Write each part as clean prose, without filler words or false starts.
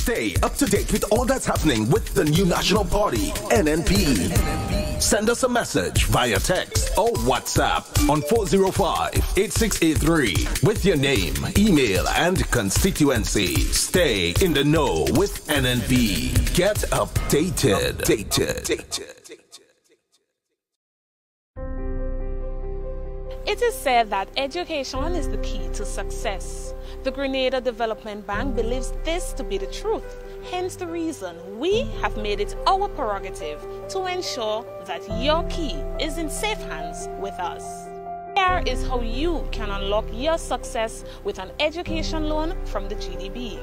Stay up to date with all that's happening with the new national party, NNP. Send us a message via text or WhatsApp on 405-8683 with your name, email, and constituency. Stay in the know with NNP. Get updated. It is said that education is the key to success. The Grenada Development Bank believes this to be the truth. Hence the reason we have made it our prerogative to ensure that your key is in safe hands with us. Here is how you can unlock your success with an education loan from the GDB.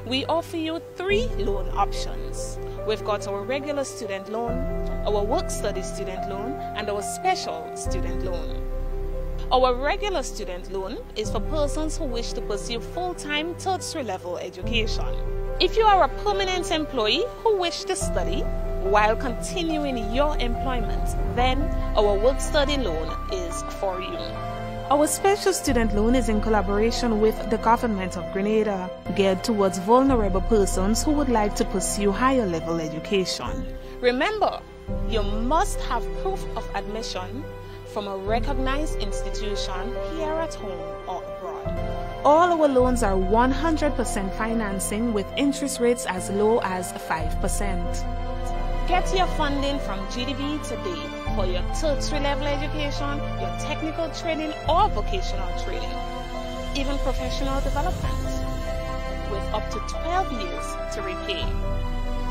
We offer you 3 loan options. We've got our regular student loan, our work-study student loan, and our special student loan. Our regular student loan is for persons who wish to pursue full-time tertiary level education. If you are a permanent employee who wish to study while continuing your employment, then our work-study loan is for you. Our special student loan is in collaboration with the government of Grenada, geared towards vulnerable persons who would like to pursue higher level education. Remember, you must have proof of admission from a recognized institution here at home or abroad. All our loans are 100% financing with interest rates as low as 5%. Get your funding from GDB today for your tertiary level education, your technical training or vocational training, even professional development, with up to 12 years to repay.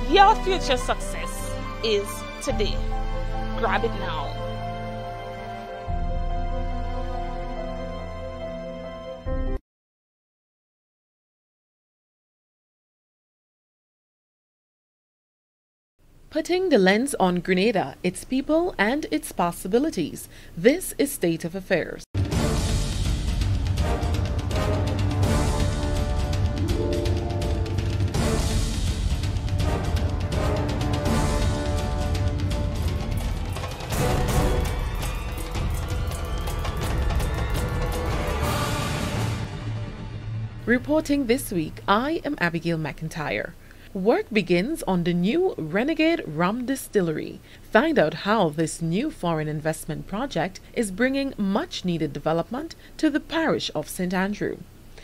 Your future success is today. Grab it now. Putting the lens on Grenada, its people and its possibilities. This is State of Affairs. Reporting this week, I am Abigail McIntyre. Work begins on the new Renegade Rum Distillery. Find out how this new foreign investment project is bringing much-needed development to the parish of St. Andrew.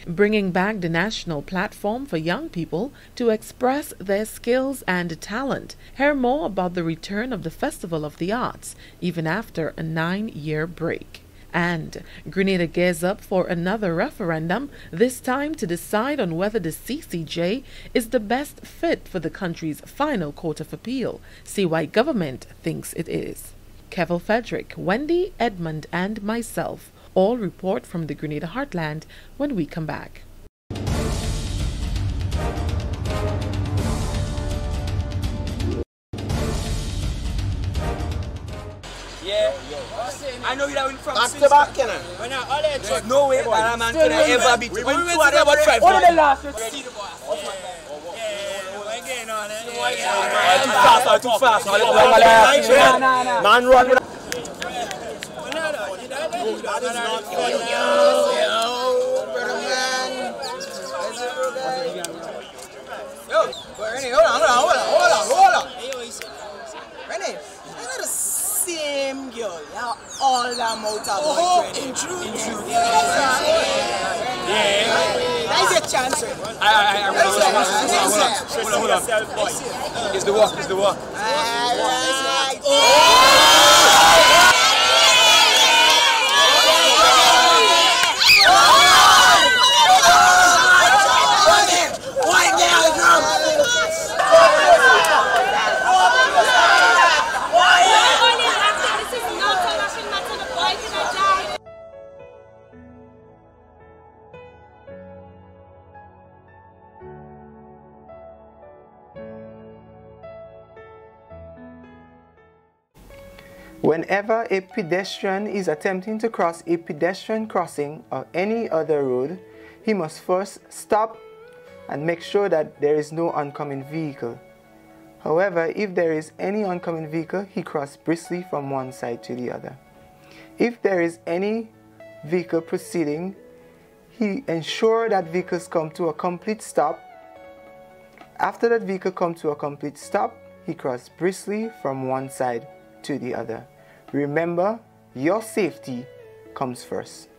Bringing back the national platform for young people to express their skills and talent. Hear more about the return of the Festival of the Arts, even after a 9-year break. And Grenada gears up for another referendum, this time to decide on whether the CCJ is the best fit for the country's final court of appeal. See why government thinks it is. Kevin Frederick, Wendy, Edmund, and myself all report from the Grenada heartland when we come back. Yeah, I know you that win from back to back, you know. There's no way that a man can ever beat you. We went to about 5 What did the last? Too fast. Man run with hold on. Rennie, same girl, all the amount of boyfriend. In truth. Yeah. That's your chance. Hold on. It's the walk. Alright. Whenever a pedestrian is attempting to cross a pedestrian crossing or any other road, he must first stop and make sure that there is no oncoming vehicle. However, if there is any oncoming vehicle, he crosses briskly from one side to the other. If there is any vehicle proceeding, he ensures that vehicles come to a complete stop After that vehicle come to a complete stop, he crossed briskly from one side to the other. Remember, your safety comes first.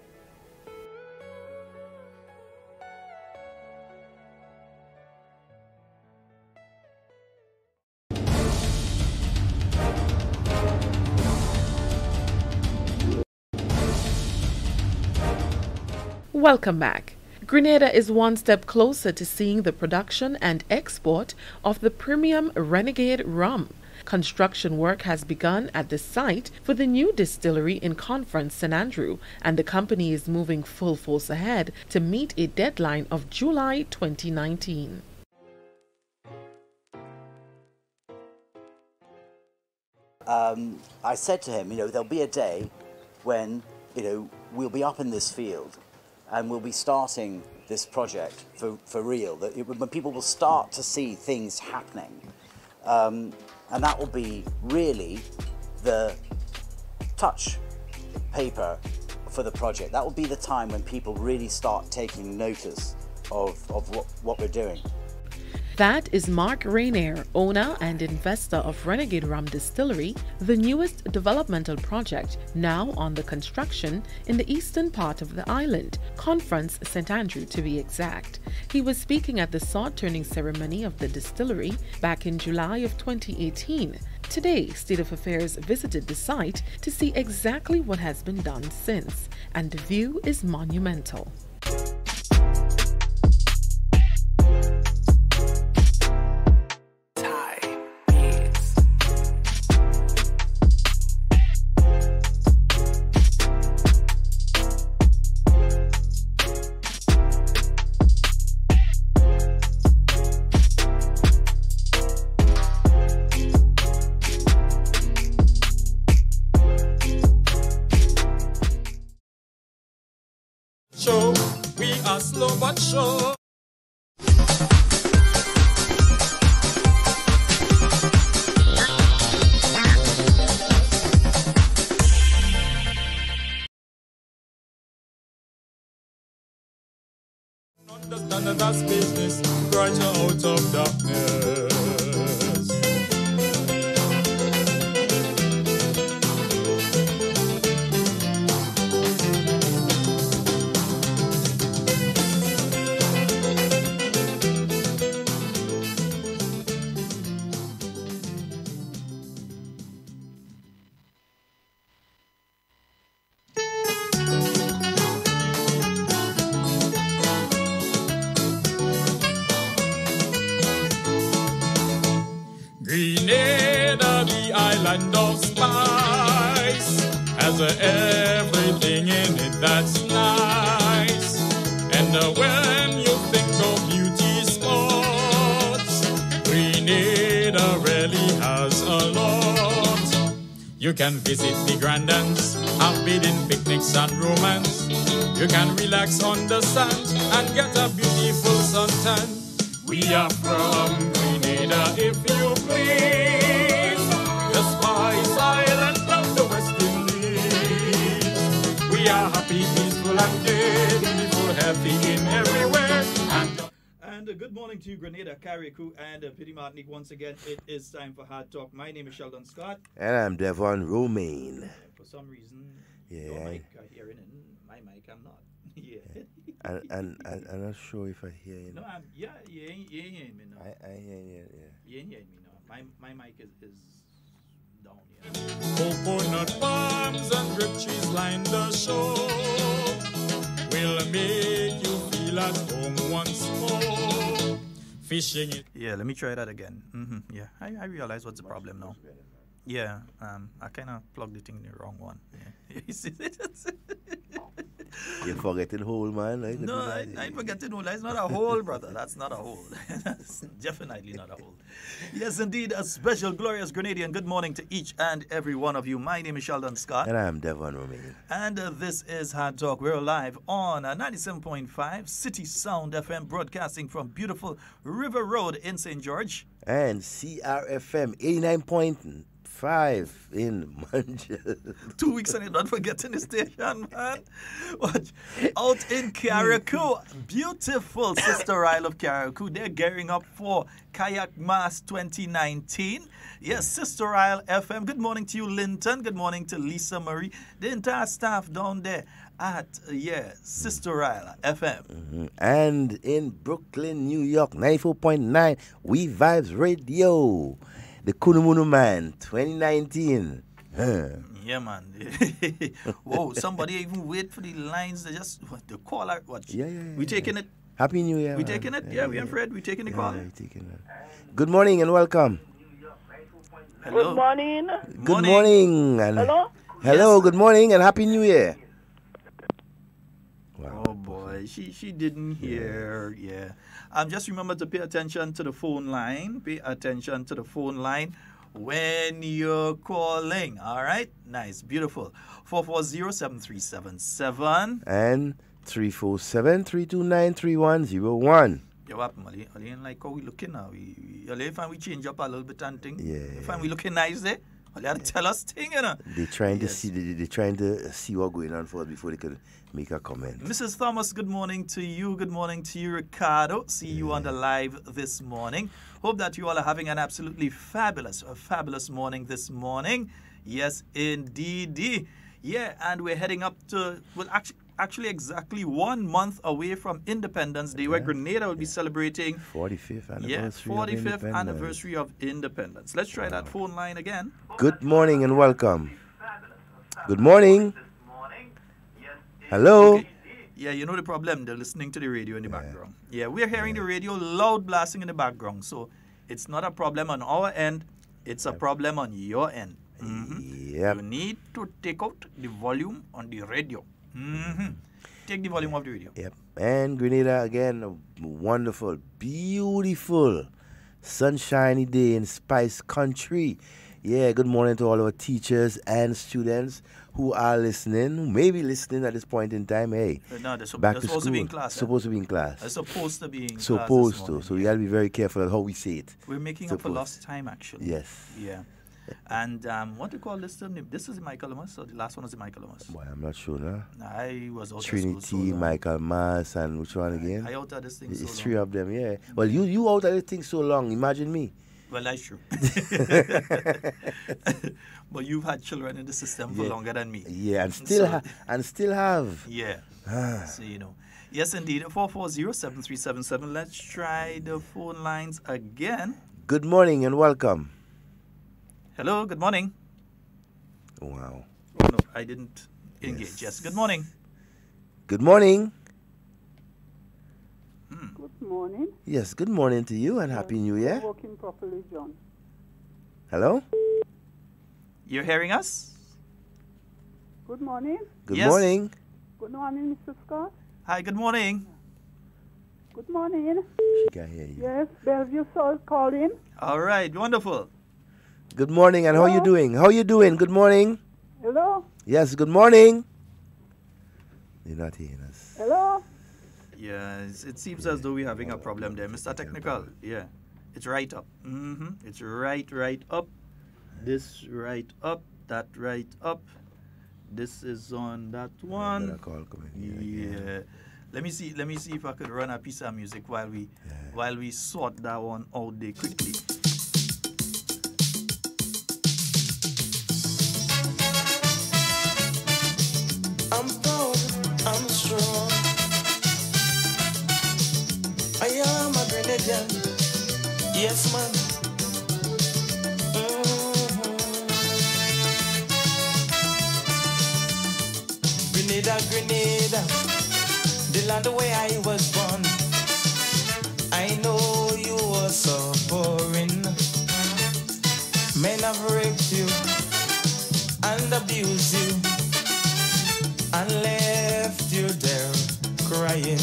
Welcome back. Grenada is one step closer to seeing the production and export of the premium Renegade rum. Construction work has begun at the site for the new distillery in Conference, St. Andrew, and the company is moving full force ahead to meet a deadline of July 2019. I said to him, there'll be a day when, we'll be up in this field and we'll be starting this project for real, when people will start to see things happening. And that will be really the touch paper for the project. That will be the time when people really start taking notice of what we're doing. That is Mark Rainier, owner and investor of Renegade Rum Distillery, the newest developmental project now under construction in the eastern part of the island, Conference St. Andrew to be exact. He was speaking at the sword-turning ceremony of the distillery back in July of 2018. Today, State of Affairs visited the site to see exactly what has been done since, and the view is monumental. We are slow but sure. Understand that's business, brought you out of darkness. Grenada, the island of spice, has everything in it that's nice. And when you think of beauty spots, Grenada really has a lot. You can visit the Grandans, have bathing picnics and romance. You can relax on the sand and get a beautiful suntan. We are from Grenada, if you please, the Spice Island of the West Indies. We are happy, peaceful and gay, beautiful, healthy in everywhere. And good morning to Grenada, Carriacou, and Pity Martinique. Once again, it is time for Hard Talk. My name is Sheldon Scott. And I'm Devon Romain. For some reason, yeah, your mic are hearing and my mic I'm not. Yeah. and I'm not sure if I hear you. No, you ain't hearing me now. I hear you, yeah. You ain't hearing me now. My mic is down here. Coconut palms and grape trees line the shore. Will make you feel at home once more. Fishing it. Yeah, let me try that again. Yeah, I realize what's the problem now. Yeah, I kind of plugged the thing in the wrong one. Yeah. You're forgetting hole, man. Right? No, I ain't forgetting hole. That's not a hole, brother. That's not a hole. That's definitely not a hole. Yes, indeed, a special, glorious Grenadian good morning to each and every one of you. My name is Sheldon Scott. And I'm Devon Romain. And this is Hard Talk. We're live on 97.5 City Sound FM, broadcasting from beautiful River Road in St. George. And CRFM 89.5 5 in Manchester. 2 weeks and you're not forgetting the station, man. Watch. Out in Carriacou, beautiful Sister Isle of Carriacou. They're gearing up for Kayak Mass 2019. Yes, Sister Isle FM. Good morning to you, Linton. Good morning to Lisa Marie. The entire staff down there at, Sister Isle FM. And in Brooklyn, New York, 94.9, WeiVybz Radio. The Kunumunu Man 2019. Yeah, man. Whoa, somebody even wait for the lines. They just the call out. What? Yeah. We taking it. Happy New Year. We taking it. Yeah, we and Fred. We taking the call. We taking it. Good morning and welcome. Hello. Good morning. Good morning. And Hello. hello. Yes. Good morning and Happy New Year. Wow. Oh boy, she didn't hear. Yeah. Just remember to pay attention to the phone line. Pay attention to the phone line when you're calling. All right? Nice. Beautiful. 440-7377. And 347-329-3101. Yo, what, Molly? I ain't like how we looking now. We find we change up a little bit and thing. Yeah. You find we looking nice there. Well, you have to tell us thing, you know. They're trying to see. They're trying to see what's going on for us before they could make a comment. Mrs. Thomas, good morning to you. Good morning to you, Ricardo. See you on the live this morning. Hope that you all are having an absolutely fabulous morning this morning. Yes, indeed. Yeah, and we're heading up to, well, actually exactly 1 month away from Independence Day, where Grenada will be celebrating 45th anniversary. Yeah, 45th of Independence. anniversary of Independence. Let's try that phone line again. Good morning and welcome. Good morning. Hello. Okay. Yeah, you know the problem. They're listening to the radio in the background. Yeah, we're hearing the radio loud blasting in the background. So it's not a problem on our end. It's a problem on your end. Yep. You need to take out the volume on the radio. Take the volume of the radio. Yep. And Grenada again, a wonderful, beautiful, sunshiny day in Spice Country. Yeah, good morning to all our teachers and students who are listening, who may be listening at this point in time. Hey, No, they're back to supposed school. to be in class. Supposed to be in class. They're supposed to be in class. Supposed this to. morning, So we got to be very careful at how we say it. We're making up for lost time, actually. Yes. Yeah. And what do you call this term? This is the Michaelmas, or the last one is the Michaelmas? Boy, I'm not sure now. I was out of Trinity, school so long. Michael Mass, and which one again? I out of this thing It's so three long. of them, yeah. Well, you out of this thing so long. Imagine me. Well, that's true. But you've had children in the system for longer than me. Yeah, and still have. Yeah. So, you know. Yes, indeed. 440-7377. Let's try the phone lines again. Good morning and welcome. Hello, good morning. Wow. Oh, no, I didn't engage. Yes, good morning. Good morning. Good morning. Yes, good morning to you and Happy New Year. Working properly, John. Hello? You're hearing us? Good morning. Good Yes. morning. Good morning, Mr. Scott. Hi, good morning. Good morning. She can hear you. Yes, Bellevue South calling. All right, wonderful. Good morning, and how you doing? How you doing? Good morning. Hello? Yes, good morning. They're not hearing us. Hello? Yeah, it seems as though we're having a problem there, Mr. Technical. Yeah, it's right up. It's right up. This right up. That right up. This is on that one. Another call coming here again. Yeah. Let me see if I could run a piece of music while we sort that one out there quickly. I'm proud, I'm strong. I am a Grenadian. Yes, man. Grenada, Grenada, the land where I was born. I know you were suffering. Men have raped you and abused you and left you there crying.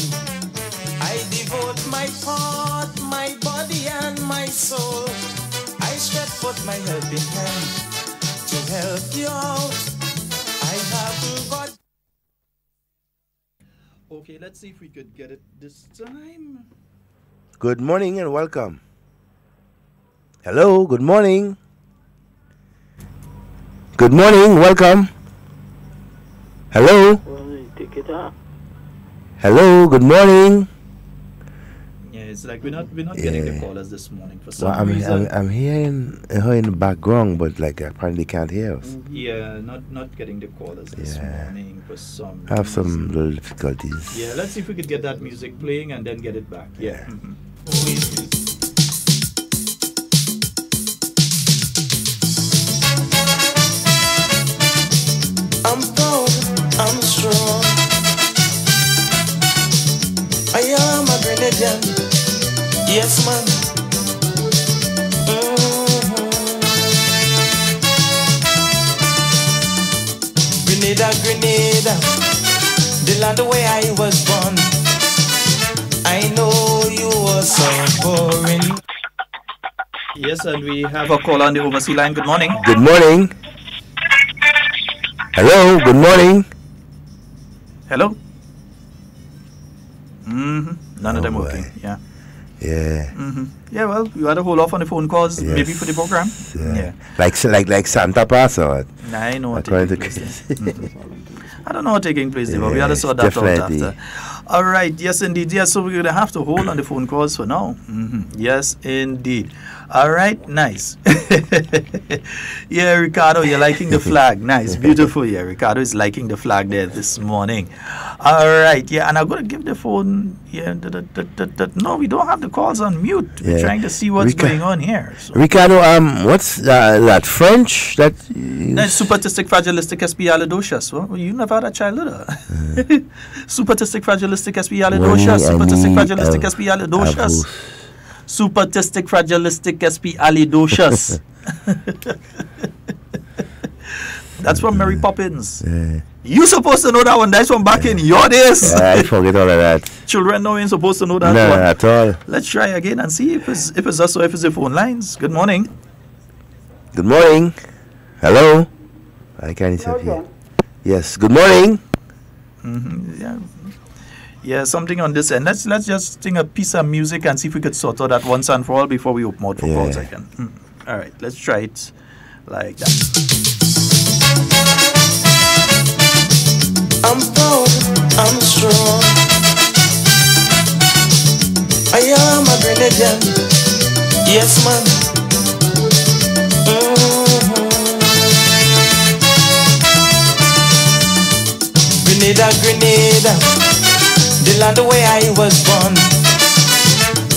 I devote my part, my body and my soul. I stretch forth my helping hand to help you out. I haven't got. Okay, let's see if we could get it this time. Good morning and welcome. Hello, good morning. Good morning. Welcome. Hello. Hello. Good morning. Yeah, it's like we're not getting the callers this morning for some Well, reason. I'm hearing her in the background, but like apparently can't hear us. Yeah, not getting the callers this morning for some I have reason. some little difficulties. Yeah, let's see if we could get that music playing and then get it back. Yeah. I'm proud, I'm strong. I am a Grenadian. Yes, man. Grenada, Grenada, the land where I was born. I know you were so boring. Yes, and we have a call on the overseas line. Good morning. Good morning. Hello. Good morning. Hello. None of them working. Yeah. Yeah. Yeah. Well, you had to hold off on the phone calls, maybe for the program. Yeah. Like Santa Pass or what? I know what According taking to place. I don't know what taking place there, but we had to sort that definitely. out after. All right. Yes, indeed. Yes, so we're going to have to hold on the phone calls for now. Yes, indeed. All right. Nice. Yeah, Ricardo, you're liking the flag. Nice. Beautiful. Yeah, Ricardo is liking the flag there this morning. All right. Yeah, and I'm going to give the phone. Yeah. No, we don't have the calls on mute. We're trying to see what's going on here. So. Ricardo, what's that French? That's supertistic fragilistic espialidocious. Well, you never had a child, did you? Supertistic fragilistic espialidocious. Supertistic fragilistic espialidocious. Supertistic fragilistic espialidocious. That's from Mary Poppins. You supposed to know that one. That's from back in your days. I forget all of that. Children know ain't supposed to know that No, one. at all. Let's try again and see if it's us or if it's the phone lines. Good morning. Good morning. Hello. I can't hear. Yes. Good morning. Yeah. Yeah, something on this end. Let's just sing a piece of music and see if we could sort out that once and for all before we open out for calls again. All right, let's try it like that. I'm proud, I'm strong. I am a Grenadian. Yes, man. Grenada, Grenada, the land where I was born.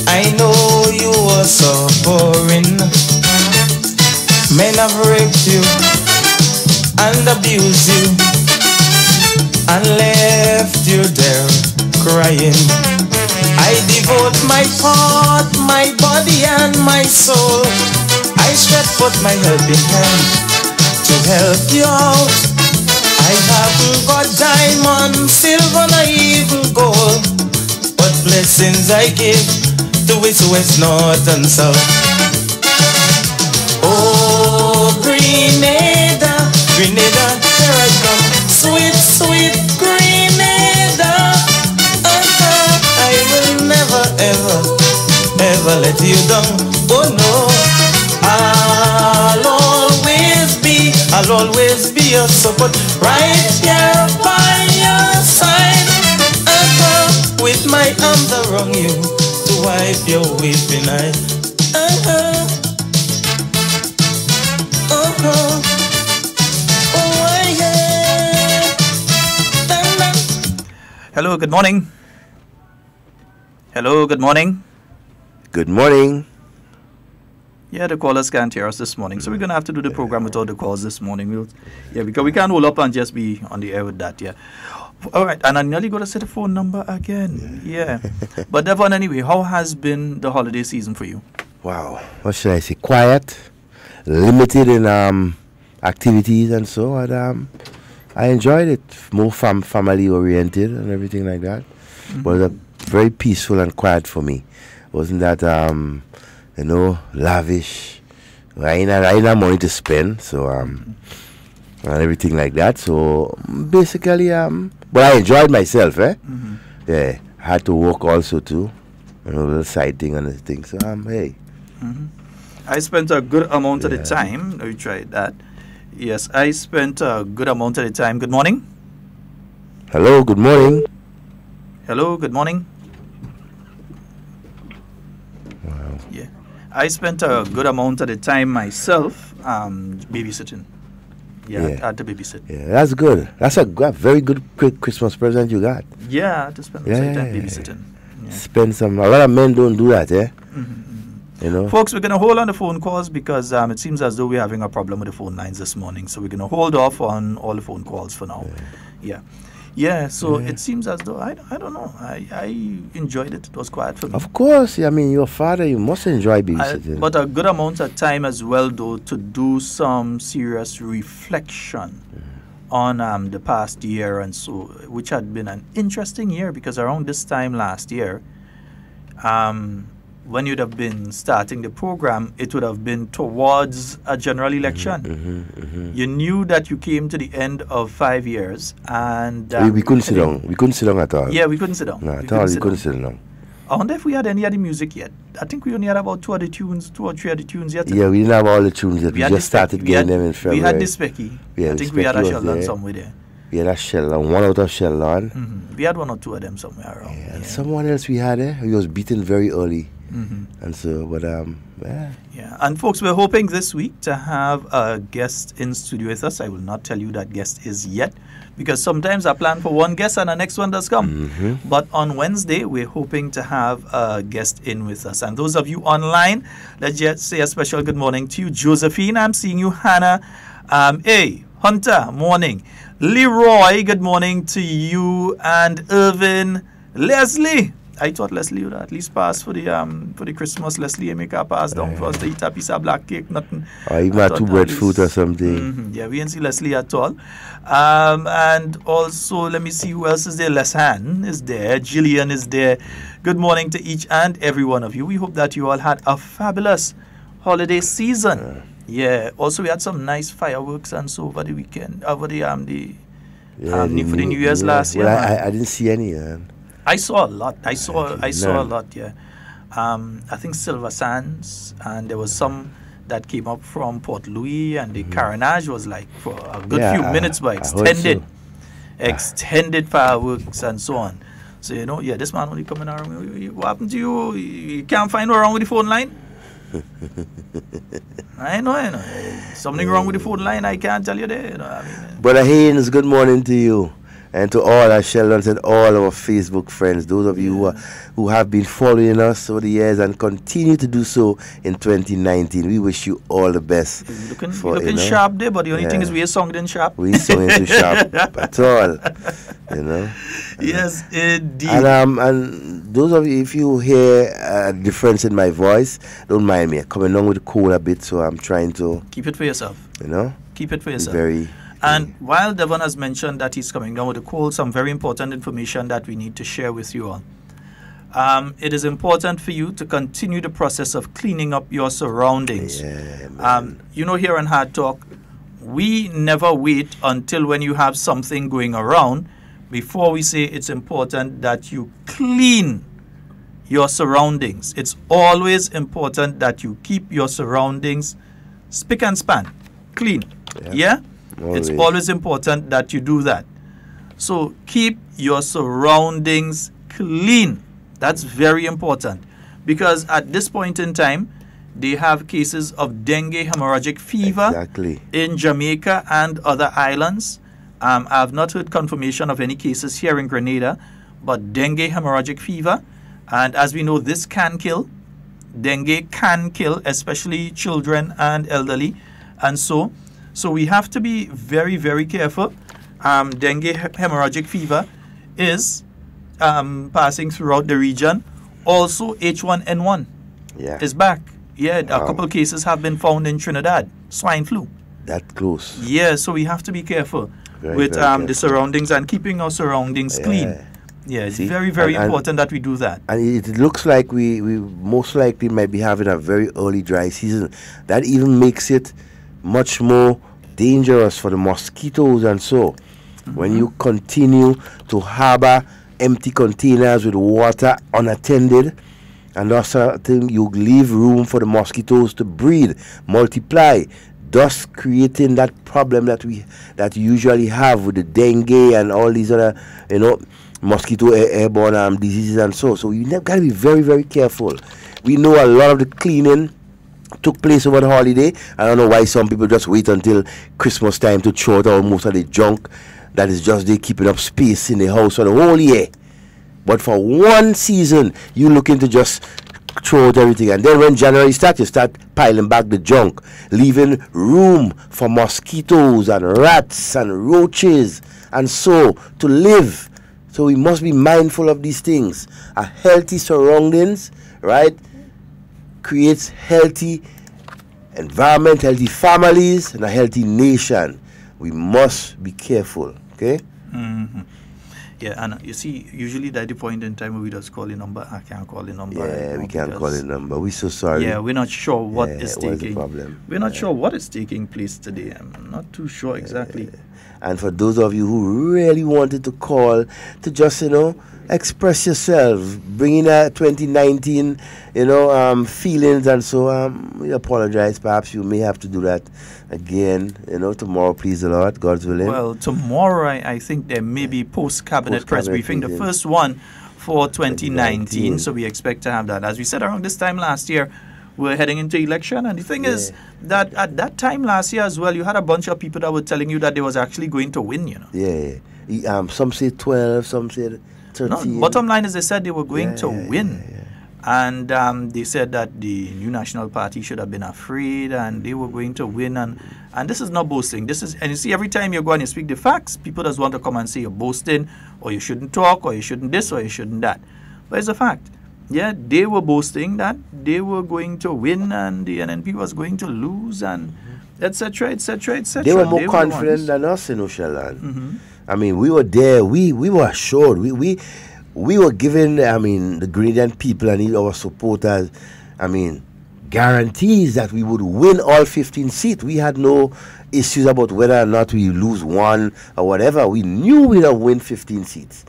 I know you were so boring. Men have raped you and abused you and left you there crying. I devote my heart, my body and my soul. I stretch forth my helping hand to help you out. I haven't got diamond, silver, nor even gold, but blessings I give to east, west, north and south. Oh, Grenada, Grenada, here I come. Sweet, sweet Grenada. I will never, ever, ever let you down. Oh no, I'll always be your support. Right here by your side. With my arms around you to wipe your weeping eye. Hello, good morning. Hello, good morning. Good morning. Yeah, the callers can't hear us this morning, so we're going to have to do the program without the calls this morning. Because we can't hold up and just be on the air with that, yeah. All right, and I'm nearly going to say the phone number again, yeah. But Devon, anyway, how has been the holiday season for you? Wow, what should I say? Quiet, limited in activities and so on. I enjoyed it, more family oriented and everything like that. But it was very peaceful and quiet for me. Wasn't that lavish. I ain't money to spend, so and everything like that. So basically, but I enjoyed myself, Yeah, I had to work also too, little side thing and this thing. So hey. I spent a good amount of the time. We tried that. Yes, I spent a good amount of the time. Good morning. Hello, good morning. Hello, good morning. Wow. Yeah. I spent a good amount of the time myself babysitting. Yeah, I had to babysit. Yeah, that's good. That's a very good Christmas present you got. Yeah, I had to spend some time babysitting. Yeah. Spend some. A lot of men don't do that, eh? You know, folks, we're going to hold on the phone calls because it seems as though we're having a problem with the phone lines this morning. So we're going to hold off on all the phone calls for now. Yeah. So it seems as though, I don't know. I enjoyed it. It was quiet for me. Of course. I mean, your father, you must enjoy babysitting. But a good amount of time as well, though, to do some serious reflection on the past year and so, which had been an interesting year because around this time last year, when you'd have been starting the program, it would have been towards a general election. You knew that you came to the end of 5 years, and we couldn't sit down. We couldn't sit down at all. Yeah, we couldn't sit down. No, at all. We couldn't sit down. I wonder if we had any other music yet. I think we only had about 2 or 3 of the tunes yet. Yeah, we didn't have all the tunes yet. We just started getting them in February. We had this Specky. I think we had a Sheldon somewhere there. We had a Sheldon, one out of Sheldon. We had 1 or 2 of them somewhere around. And someone else we had, he was beaten very early. And so, but and folks, we're hoping this week to have a guest in studio with us. I will not tell you that guest is yet, because sometimes I plan for one guest and the next one does come. But on Wednesday, we're hoping to have a guest in with us. And those of you online, let's just say a special good morning to you, Josephine. I'm seeing you, Hannah. Hey, Hunter, morning. Leroy, good morning to you, and Irvin, Leslie. I thought Leslie would at least pass for the Christmas. Leslie make her pass down for us to eat a piece of black cake, nothing. Or even a 2 breadfruit or something. Yeah, we didn't see Leslie at all. And also, let me see who else is there. Lesanne is there. Gillian is there. Good morning to each and every one of you. We hope that you all had a fabulous holiday season. Yeah. Also, we had some nice fireworks and so over the weekend, over the for the New Year's last year. Well, I didn't see any. I saw a lot. I saw a lot. Yeah. I think Silver Sands, and there was some that came up from Port Louis, and the carnage was like for a good few minutes, but extended fireworks and so on. So this man only coming around. What happened to you? You can't find what's wrong with the phone line. I know. Something wrong with the phone line. I can't tell you there. Brother Haynes, good morning to you. And to all our Sheldons and all our Facebook friends, those of you who have been following us over the years and continue to do so in 2019, we wish you all the best. You're looking sharp there, but the only thing is we ain't sung in sharp. We ain't sung too sharp at all, Yes, indeed. And those of you, if you hear a difference in my voice, don't mind me. I'm coming along with the cold a bit, so I'm trying to... Keep it for yourself. Keep it for yourself. And while Devon has mentioned that he's coming down with a cold, some very important information that we need to share with you all. It is important for you to continue the process of cleaning up your surroundings. Here on Hard Talk, we never wait until when you have something going around before we say it's important that you clean your surroundings. It's always important that you keep your surroundings spick and span, clean. It's always important that you do that. So keep your surroundings clean. That's very important, because at this point in time, they have cases of dengue hemorrhagic fever in Jamaica and other islands. I have not heard confirmation of any cases here in Grenada, but dengue hemorrhagic fever. And as we know, this can kill. Dengue can kill, especially children and elderly. And so we have to be very, very careful. Dengue hemorrhagic fever is passing throughout the region. Also, H1N1 is back. A couple cases have been found in Trinidad. Swine flu. That close. So we have to be careful with the surroundings and keeping our surroundings clean. It's very, very important that we do that. And it looks like we most likely might be having a very early dry season. That even makes it much more dangerous for the mosquitoes and so. When you continue to harbor empty containers with water unattended, and also you leave room for the mosquitoes to breed, multiply, thus creating that problem that we usually have with the dengue and all these other, mosquito airborne diseases and so. So you got to be very, very careful. We know a lot of the cleaning took place over the holiday. I don't know why some people just wait until Christmas time to throw out all most of the junk that is just there keeping up space in the house for the whole year. But for one season, you looking to just throw out everything, and then when January starts, you start piling back the junk, leaving room for mosquitoes and rats and roaches and so to live. So we must be mindful of these things. A healthy surroundings, right, creates healthy environment, healthy families, and a healthy nation. We must be careful, okay? Mm-hmm. Yeah, and you see, usually at the point in time where we just call a number, I can't call a number. Yeah, right, we can't call a number. We're so sorry. Yeah, we're not sure what is taking. What is the problem? We're not sure what is taking place today. I'm not too sure exactly. And for those of you who really wanted to call to just, express yourself, bring in a 2019, feelings and so, we apologize. Perhaps you may have to do that again, tomorrow, please the Lord, God's willing. Well, tomorrow I think there may be post-cabinet press briefing, the first one for 2019. So we expect to have that. As we said around this time last year, we're heading into election, and the thing is that at that time last year as well, you had a bunch of people that were telling you that they was actually going to win, Yeah. Some say 12, some say 13. No, bottom line is they said they were going to win. And they said that the New National Party should have been afraid and they were going to win. And this is not boasting. And you see, every time you go and you speak the facts, people just want to come and say you're boasting, or you shouldn't talk, or you shouldn't this, or you shouldn't that. But it's a fact. Yeah, they were boasting that they were going to win and the NNP was going to lose, and etc., etc., etc. They were more confident than us, Sheldon. I mean, we were there. We were assured. We were giving, the Grenadian people and our supporters, guarantees that we would win all 15 seats. We had no issues about whether or not we lose one or whatever. We knew we'd have win 15 seats.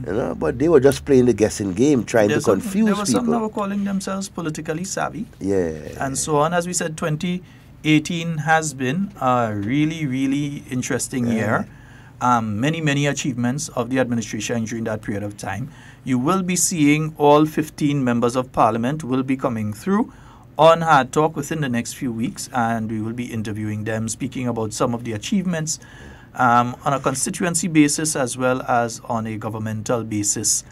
But they were just playing the guessing game, trying to confuse people. There were some that were calling themselves politically savvy. Yeah. And so on. As we said, 2018 has been a really, really interesting year. Many, many achievements of the administration during that period of time. You will be seeing all 15 members of parliament will be coming through on Hard Talk within the next few weeks, and we will be interviewing them, speaking about some of the achievements on a constituency basis as well as on a governmental basis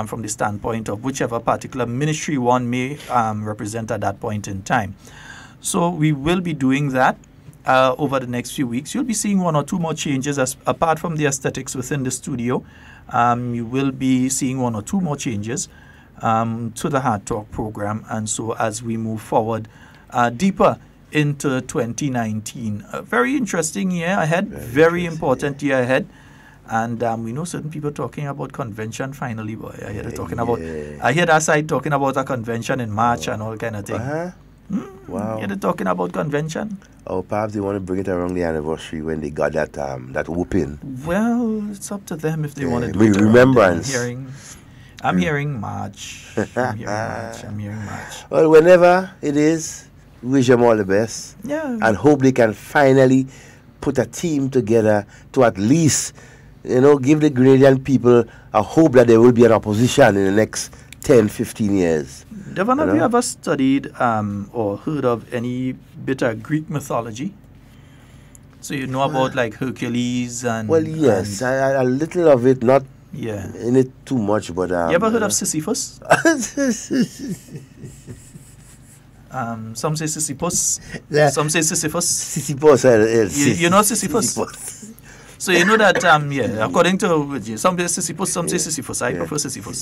from the standpoint of whichever particular ministry one may represent at that point in time. So we will be doing that over the next few weeks. You'll be seeing one or two more changes apart from the aesthetics within the studio. You will be seeing one or two more changes to the Hard Talk program. And so as we move forward deeper into 2019, a very interesting year ahead, very important year ahead. And we know certain people talking about convention finally, boy. I hear that side talking about a convention in March and all kind of thing. Wow. They're talking about convention. Or perhaps they want to bring it around the anniversary when they got that whooping. Well, it's up to them if they want to do it. Remembrance. I'm hearing March. I'm hearing March. Well, whenever it is, wish them all the best. Yeah. And hope they can finally put a team together to at least, give the Grenadian people a hope that there will be an opposition in the next 10, 15 years. Devon, have you ever studied or heard of any bit of Greek mythology? So you know about like Hercules and... Well, yes, a little of it, not in it too much, but... you ever heard of Sisyphus? Some say Sisyphus. Some say Sisyphus. Sisyphus. You know Sisyphus? So you know that, according to some say Sisyphus, some say Sisyphus. I prefer Sisyphus.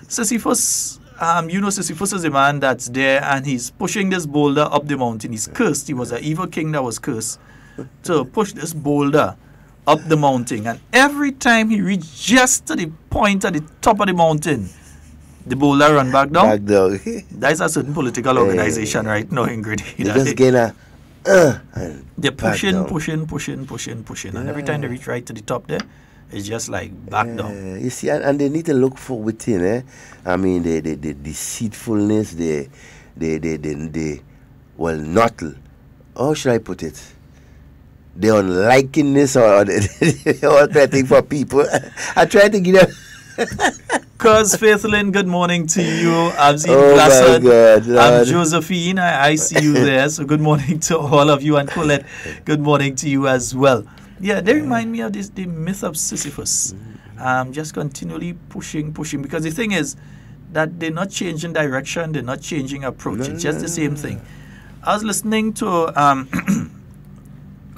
Sisyphus, you know Sisyphus is a man that's there and he's pushing this boulder up the mountain. He's cursed. He was an evil king that was cursed to push this boulder up the mountain. And every time he reached just to the point at the top of the mountain, the boulder run back down. That's a certain political organization right now in Grenada. They just get a... they're pushing. And every time they reach right to the top there, it's just like back down. You see, and they need to look for within, the deceitfulness, not how should I put it? The unlikeness or all that thing for people. I try to give them. Cuz Faithlin, good morning to you. I'm Zine Oh Glassard. my God, I'm Lord. Josephine. I see you there. So good morning to all of you. And Colette, good morning to you as well. Yeah, they remind me of the myth of Sisyphus. Just continually pushing. Because the thing is that they're not changing direction. They're not changing approach. It's just the same thing. I was listening to, well,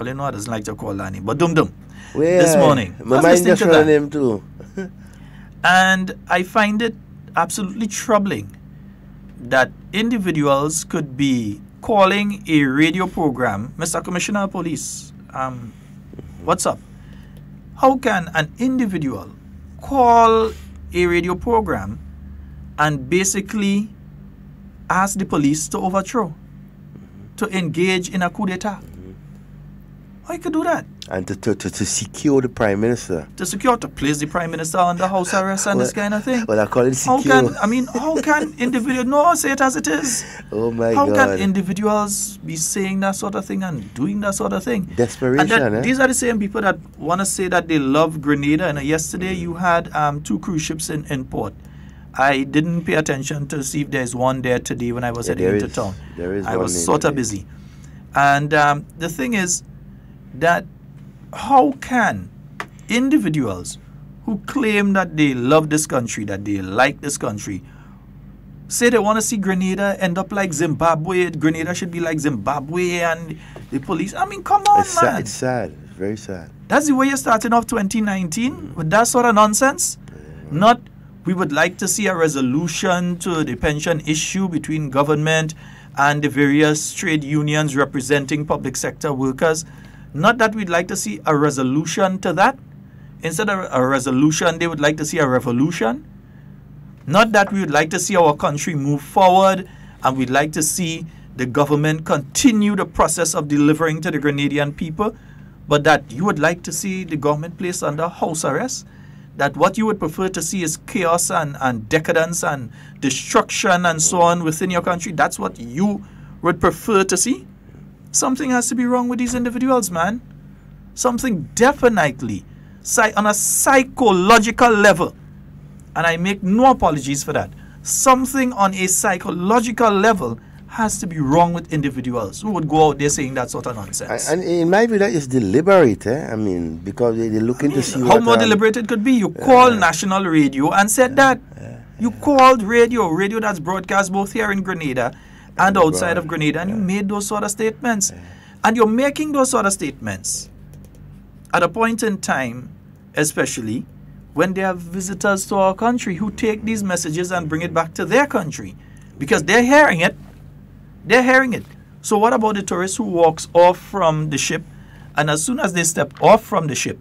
you know, I doesn't like to call Lanny, but Dum Dum this morning. My I was mind listening just to running that. him too. And I find it absolutely troubling that individuals could be calling a radio program, Mr. Commissioner of Police, what's up? How can an individual call a radio program and basically ask the police to overthrow, to engage in a coup d'etat? How you could do that? And to secure the Prime Minister. To place the Prime Minister under house arrest and this kind of thing. Well, I call it secure. How can individuals, no, say it as it is. Oh my How God. can individuals be saying that sort of thing and doing that sort of thing? Desperation, These are the same people that want to say that they love Grenada. And yesterday you had 2 cruise ships in port. I didn't pay attention to see if there's one there today when I was heading into town. There is I one was sort of busy. And the thing is that how can individuals who claim that they love this country, that they like this country, say they want to see Grenada end up like Zimbabwe? Grenada should be like Zimbabwe and the police. I mean, come on, man. It's sad. It's very sad. That's the way you're starting off 2019 with that sort of nonsense? Not, we would like to see a resolution to the pension issue between government and the various trade unions representing public sector workers. Not that we'd like to see a resolution to that. Instead of a resolution, they would like to see a revolution. Not that we would like to see our country move forward and we'd like to see the government continue the process of delivering to the Grenadian people, but that you would like to see the government placed under house arrest. That what you would prefer to see is chaos and decadence and destruction and so on within your country. That's what you would prefer to see. Something has to be wrong with these individuals, man. Something definitely on a psychological level. And I make no apologies for that. Something on a psychological level has to be wrong with individuals who would go out there saying that sort of nonsense. And in my view, that is deliberate. I mean, because they're looking to see how more deliberate it could be. You called national radio and said that. You called radio that's broadcast both here in Grenada and outside of Grenada, and you made those sort of statements. And you're making those sort of statements at a point in time, especially when they have visitors to our country who take these messages and bring it back to their country, because they're hearing it. They're hearing it. So what about the tourist who walks off from the ship, and as soon as they step off from the ship,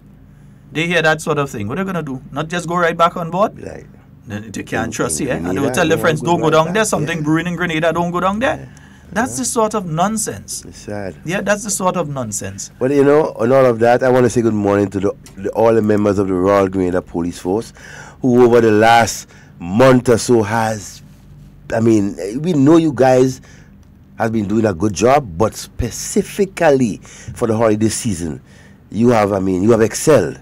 they hear that sort of thing? What are they going to do? Not just go right back on board? Right. They can't trust you. And they will tell their friends, don't go down there. Something brewing in Grenada, don't go down there. That's the sort of nonsense. It's sad. Yeah, that's the sort of nonsense. But you know, on all of that, I want to say good morning to all the members of the Royal Grenada Police Force, who over the last month or so has, I mean, we know you guys have been doing a good job, but specifically for the holiday season, you have excelled.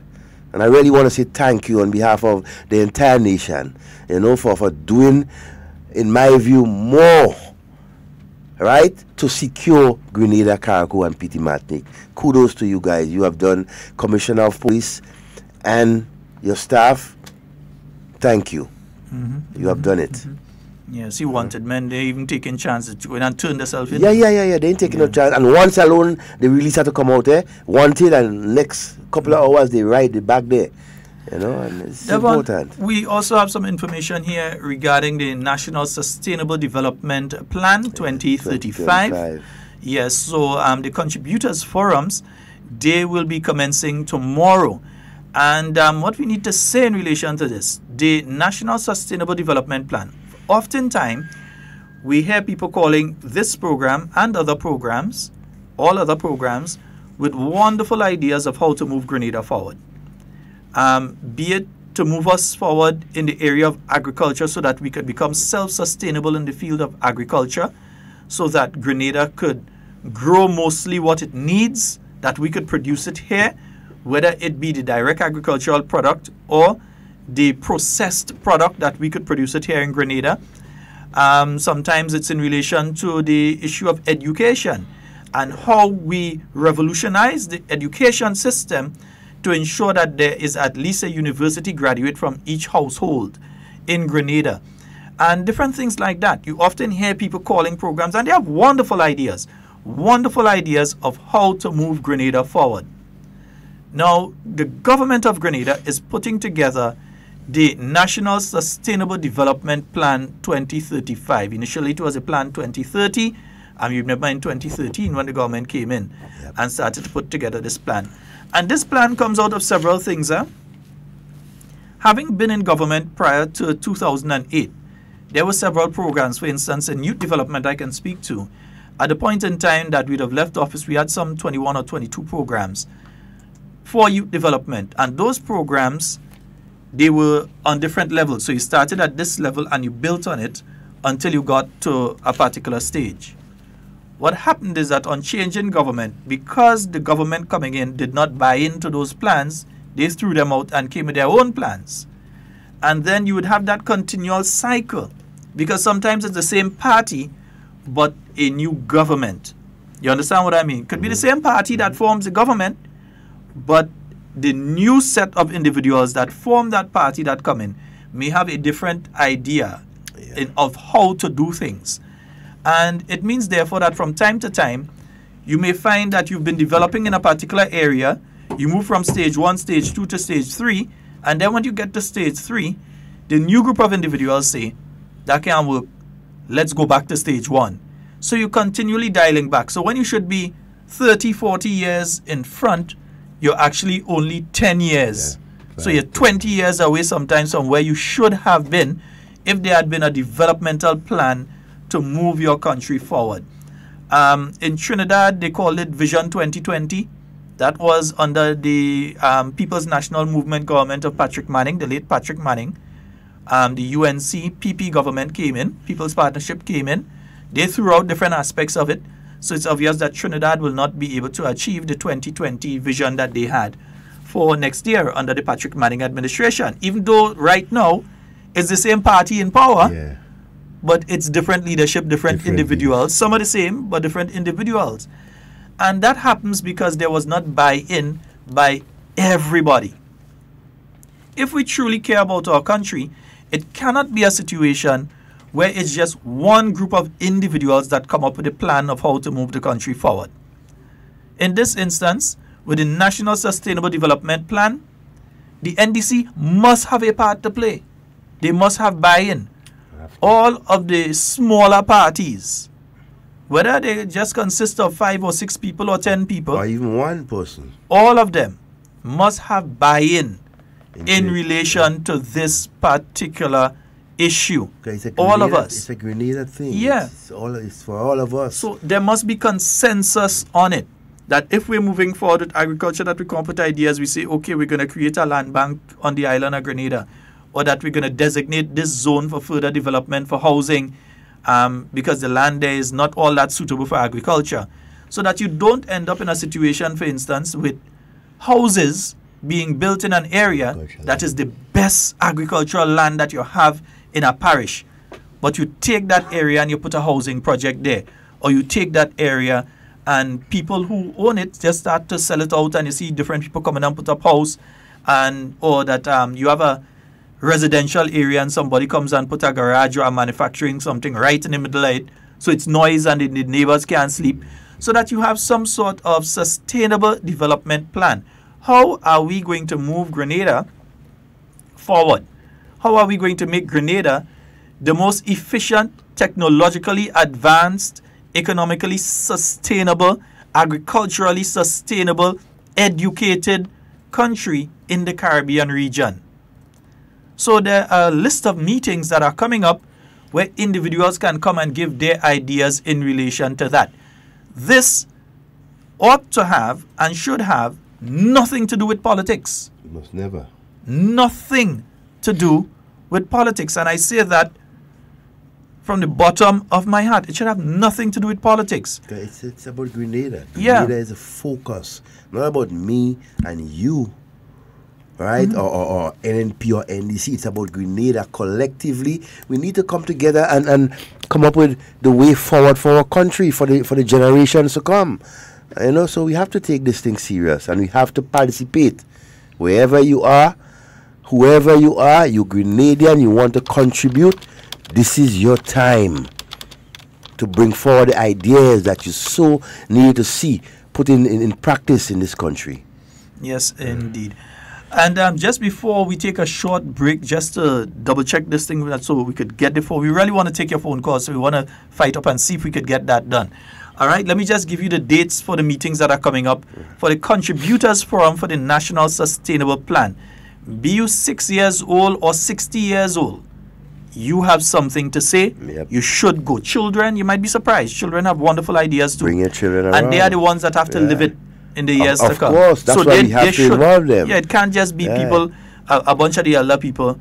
And I really want to say thank you on behalf of the entire nation, you know, for doing, in my view, more, right, to secure Grenada, Carriacou, and Petit Martinique. Kudos to you guys. You have done, Commissioner of Police and your staff. Thank you. You have done it. Yes, you wanted men. They even taking chances to go in and turn themselves in. Yeah. They ain't taking no chance. And once alone, the release had to come out there, wanted, and next couple of hours they ride it back there. You know, and it's Devon, important. We also have some information here regarding the National Sustainable Development Plan 2035. Yes, so the contributors forums, they will be commencing tomorrow. And what we need to say in relation to this, the National Sustainable Development Plan. Oftentimes, we hear people calling this program and other programs, all other programs, with wonderful ideas of how to move Grenada forward. Be it to move us forward in the area of agriculture so that we could become self-sustainable in the field of agriculture, so that Grenada could grow mostly what it needs, that we could produce it here, whether it be the direct agricultural product or the processed product that we could produce it here in Grenada. Sometimes it's in relation to the issue of education and how we revolutionize the education system to ensure that there is at least a university graduate from each household in Grenada. And different things like that. You often hear people calling programs and they have wonderful ideas of how to move Grenada forward. Now, the government of Grenada is putting together the National Sustainable Development Plan 2035. Initially, it was a Plan 2030. And you remember in 2013 when the government came in and started to put together this plan. And this plan comes out of several things. Having been in government prior to 2008, there were several programs. For instance, in youth development I can speak to. At the point in time that we'd have left office, we had some 21 or 22 programs for youth development. And those programs, they were on different levels. So you started at this level and you built on it until you got to a particular stage. What happened is that on change in government, because the government coming in did not buy into those plans, they threw them out and came with their own plans. And then you would have that continual cycle, because sometimes it's the same party, but a new government. You understand what I mean? Could be the same party that forms the government, but the new set of individuals that form that party that come in may have a different idea of how to do things. And it means, therefore, that from time to time, you may find that you've been developing in a particular area. You move from stage 1, stage 2 to stage 3. And then when you get to stage 3, the new group of individuals say, that can't work. Let's go back to stage 1. So you're continually dialing back. So when you should be 30, 40 years in front, you're actually only 10 years. Yeah, so you're 20 years away sometimes from where you should have been if there had been a developmental plan to move your country forward. In Trinidad, they called it Vision 2020. That was under the People's National Movement government of Patrick Manning, the late Patrick Manning. The UNC PP government came in, People's Partnership came in. They threw out different aspects of it. So it's obvious that Trinidad will not be able to achieve the 2020 vision that they had for next year under the Patrick Manning administration. Even though right now it's the same party in power, but it's different leadership, different individuals. Some are the same, but different individuals. And that happens because there was not buy-in by everybody. If we truly care about our country, it cannot be a situation where it's just one group of individuals that come up with a plan of how to move the country forward. In this instance, with the National Sustainable Development Plan, the NDC must have a part to play. They must have buy-in. All of the smaller parties, whether they just consist of 5 or 6 people or 10 people, or even one person, all of them must have buy-in in relation to this particular issue. All of us. It's a Grenada thing. Yeah. It's for all of us. So there must be consensus on it. That if we're moving forward with agriculture, that we come up with ideas, we say, okay, we're going to create a land bank on the island of Grenada, or that we're going to designate this zone for further development for housing, because the land there is not all that suitable for agriculture. So that you don't end up in a situation, for instance, with houses being built in an area that is the best agricultural land that you have in a parish. But you take that area and you put a housing project there. Or you take that area and people who own it just start to sell it out, and you see different people coming and put up house, and or that you have a residential area and somebody comes and put a garage or a manufacturing something right in the middle of it, so it's noise and the neighbors can't sleep, so that you have some sort of sustainable development plan. How are we going to move Grenada forward? How are we going to make Grenada the most efficient, technologically advanced, economically sustainable, agriculturally sustainable, educated country in the Caribbean region? So there are a list of meetings that are coming up where individuals can come and give their ideas in relation to that. This ought to have and should have nothing to do with politics. It must never. Nothing to do with politics. And I say that from the bottom of my heart. It should have nothing to do with politics. It's about Grenada. Yeah. Grenada is a focus, not about me and you, right? Or NNP or NDC. It's about Grenada collectively. We need to come together and come up with the way forward for our country, for the generations to come. You know, so we have to take this thing serious, and we have to participate. Wherever you are, whoever you are, you Grenadian, you want to contribute, this is your time to bring forward the ideas that you so need to see put in practice in this country. Yes, indeed. And just before we take a short break, just to double check this thing so we could get the phone. We really want to take your phone calls, so we want to fight up and see if we could get that done. All right, let me just give you the dates for the meetings that are coming up for the Contributors Forum for the National Sustainable Plan. Be you 6 years old or 60 years old, you have something to say. Yep. You should go. Children, you might be surprised. Children have wonderful ideas too. Bring your children around. And they are the ones that have to live it in the years to come. Of course, that's why we have to involve them. Yeah, it can't just be people, a bunch of the elder people.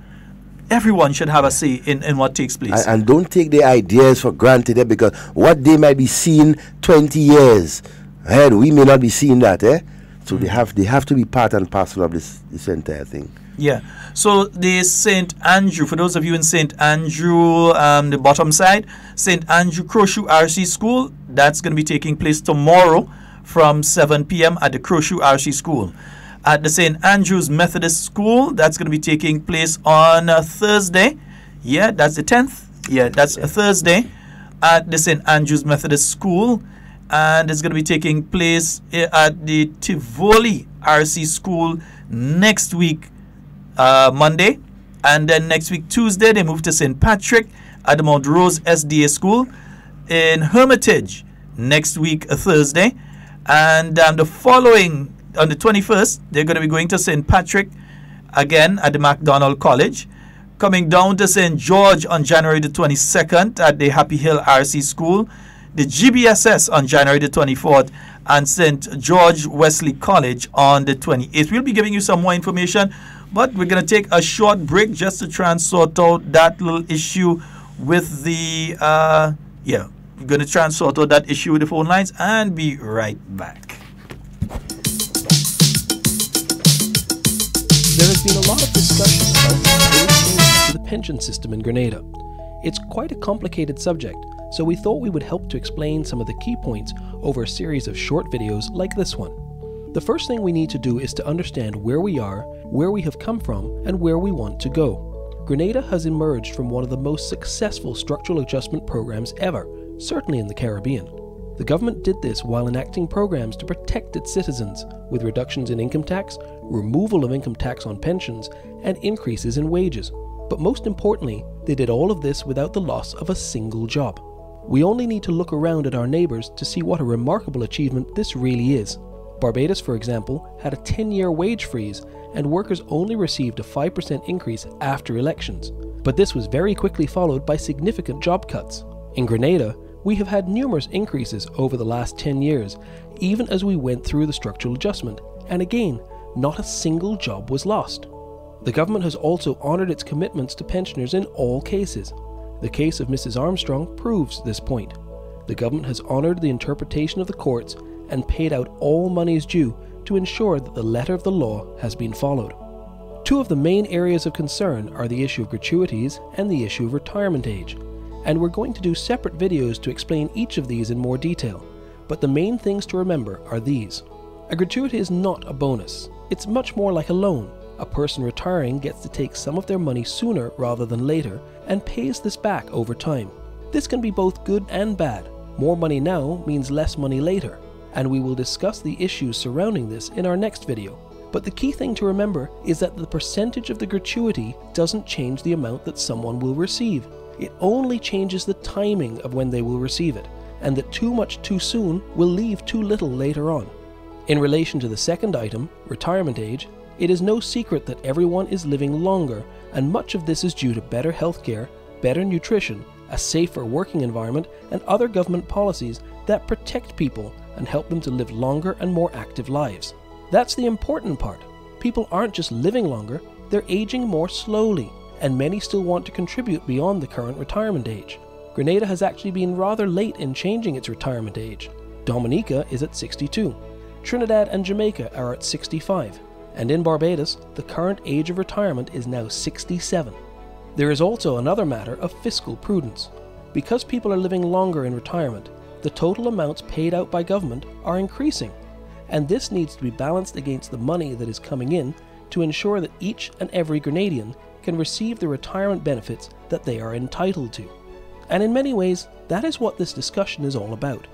Everyone should have a say in what takes place. And don't take their ideas for granted, because what they might be seeing 20 years ahead, we may not be seeing that, So they have to be part and parcel of this entire thing. Yeah. So the St. Andrew, for those of you in St. Andrew, the bottom side, St. Andrew Crowshoe RC School, that's going to be taking place tomorrow from 7 p.m. at the Crowshoe RC School. At the St. Andrew's Methodist School, that's going to be taking place on Thursday. Yeah, that's the 10th. Yeah, that's a Thursday at the St. Andrew's Methodist School. And it's going to be taking place at the Tivoli RC School next week, Monday. And then next week, Tuesday, they move to St. Patrick at the Mount Rose SDA School in Hermitage next week, Thursday. And the following, on the 21st, they're going to be going to St. Patrick again at the MacDonald College. Coming down to St. George on January the 22nd at the Happy Hill RC School. The GBSS on January the 24th, and St. George Wesley College on the 28th. We'll be giving you some more information, but we're going to take a short break just to try and sort out that little issue with the, we're going to try and sort out that issue with the phone lines and be right back. There has been a lot of discussion about the changes to the pension system in Grenada. It's quite a complicated subject, so we thought we would help to explain some of the key points over a series of short videos like this one. The first thing we need to do is to understand where we are, where we have come from, and where we want to go. Grenada has emerged from one of the most successful structural adjustment programs ever, certainly in the Caribbean. The government did this while enacting programs to protect its citizens, with reductions in income tax, removal of income tax on pensions, and increases in wages. But most importantly, they did all of this without the loss of a single job. We only need to look around at our neighbours to see what a remarkable achievement this really is. Barbados, for example, had a 10-year wage freeze, and workers only received a 5% increase after elections. But this was very quickly followed by significant job cuts. In Grenada, we have had numerous increases over the last 10 years, even as we went through the structural adjustment, and again, not a single job was lost. The government has also honoured its commitments to pensioners in all cases. The case of Mrs. Armstrong proves this point. The government has honoured the interpretation of the courts and paid out all monies due to ensure that the letter of the law has been followed. Two of the main areas of concern are the issue of gratuities and the issue of retirement age, and we're going to do separate videos to explain each of these in more detail, but the main things to remember are these. A gratuity is not a bonus. It's much more like a loan. A person retiring gets to take some of their money sooner rather than later and pays this back over time. This can be both good and bad. More money now means less money later, and we will discuss the issues surrounding this in our next video. But the key thing to remember is that the percentage of the gratuity doesn't change the amount that someone will receive. It only changes the timing of when they will receive it, and that too much too soon will leave too little later on. In relation to the second item, retirement age, it is no secret that everyone is living longer, and much of this is due to better healthcare, better nutrition, a safer working environment, and other government policies that protect people and help them to live longer and more active lives. That's the important part. People aren't just living longer, they're aging more slowly, and many still want to contribute beyond the current retirement age. Grenada has actually been rather late in changing its retirement age. Dominica is at 62. Trinidad and Jamaica are at 65. And in Barbados, the current age of retirement is now 67. There is also another matter of fiscal prudence. Because people are living longer in retirement, the total amounts paid out by government are increasing, and this needs to be balanced against the money that is coming in to ensure that each and every Grenadian can receive the retirement benefits that they are entitled to. And in many ways, that is what this discussion is all about.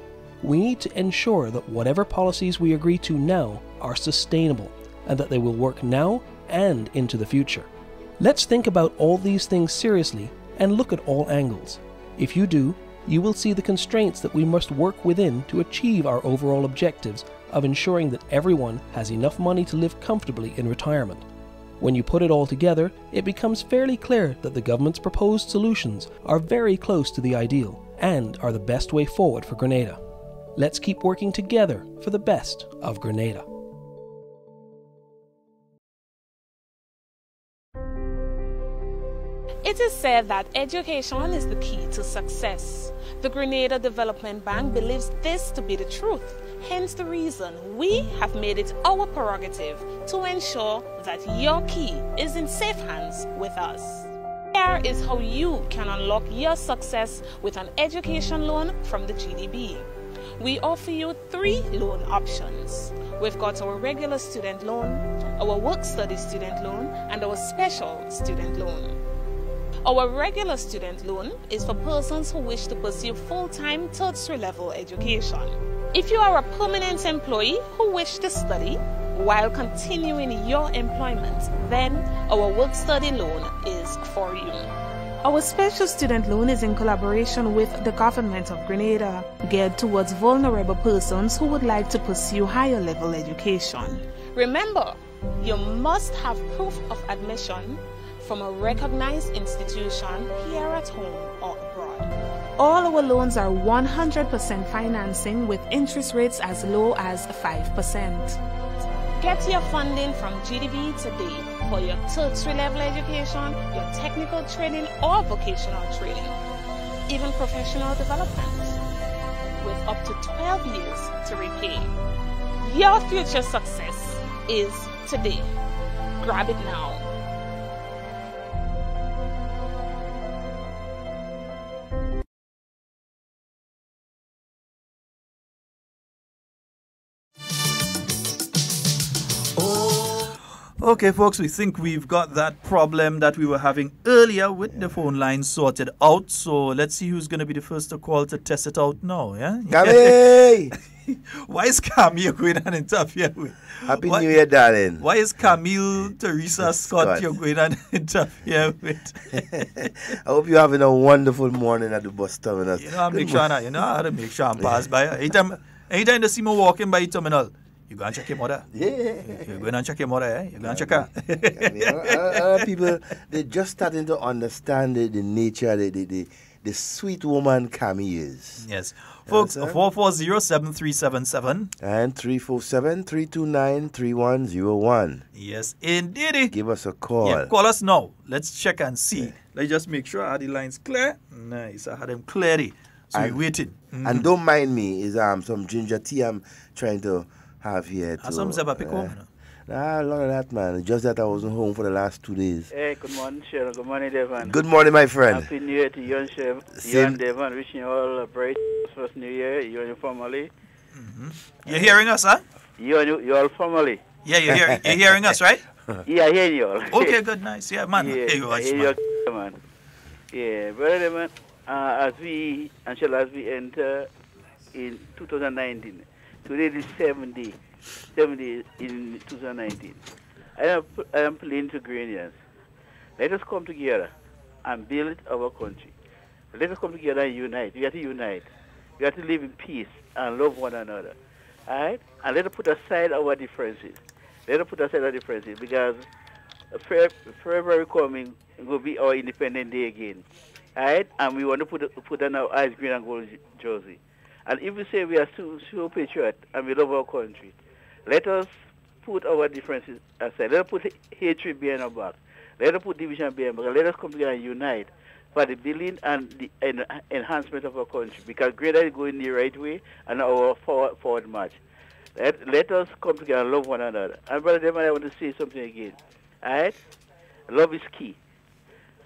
We need to ensure that whatever policies we agree to now are sustainable, and that they will work now and into the future. Let's think about all these things seriously and look at all angles. If you do, you will see the constraints that we must work within to achieve our overall objectives of ensuring that everyone has enough money to live comfortably in retirement. When you put it all together, it becomes fairly clear that the government's proposed solutions are very close to the ideal and are the best way forward for Grenada. Let's keep working together for the best of Grenada. It is said that education is the key to success. The Grenada Development Bank believes this to be the truth. Hence the reason we have made it our prerogative to ensure that your key is in safe hands with us. Here is how you can unlock your success with an education loan from the GDB. We offer you 3 loan options. We've got our regular student loan, our work-study student loan, and our special student loan. Our regular student loan is for persons who wish to pursue full-time tertiary level education. If you are a permanent employee who wish to study while continuing your employment, then our work-study loan is for you. Our special student loan is in collaboration with the government of Grenada, geared towards vulnerable persons who would like to pursue higher level education. Remember, you must have proof of admission from a recognized institution here at home or abroad. All our loans are 100% financing with interest rates as low as 5%. Get your funding from GDB today for your tertiary level education, your technical training or vocational training, even professional development, with up to 12 years to repay. Your future success is today. Grab it now. Okay, folks, we think we've got that problem that we were having earlier with the phone line sorted out. So let's see who's going to be the first to call to test it out now, yeah? Camille! Why is Camille going on interview with? Happy New Year, darling. Why is Camille Teresa Scott you're going on interview with? I hope you're having a wonderful morning at the bus terminal. You know, how to make sure I pass by. Anytime they see me walking by the terminal, you go and check your mother. Yeah. You're going to check your mother, eh? You're going to check her. People, they're just starting to understand the nature, the sweet woman Camille is. Yes. Folks, 440-7377. And 347-329-3101. Yes, indeed. Give us a call. Yeah, call us now. Let's check and see. Let's just make sure I had the lines clear. Nice, I had them clearly. So we're waiting. And don't mind me, is some ginger tea I'm trying to have here. Some Zeba pick home, Nah, a lot of that, man. Just that I wasn't home for the last 2 days. Hey, good morning, Sheldon. Good morning, Devon. Good morning, my friend. Happy New Year to you and Sheldon. You and Devon, wishing you all a bright first New Year. You and your family. You're hearing us, huh? You and your family. Yeah, you're hearing us, right? Yeah, I hear you all. Okay, good, nice. Yeah, man. Yeah, Here you I hear man. you, man. Yeah, brother, man. As we enter in 2019, today is 70 in 2019. I am pleading to Grenadians. Let us come together and build our country. Let us come together and unite. We have to unite. We have to live in peace and love one another. All right? And let us put aside our differences. Because February coming will be our Independent Day again. All right? And we want to put on our ice green and gold jersey. And if we say we are so patriot and we love our country, let us put our differences aside. Let us put hatred behind our back. Let us put division behind our back. Let us come together and unite for the building and the enhancement of our country, because Grenada is going the right way and our forward march. Let us come together and love one another. And Brother Devon, I want to say something again. All right? Love is key.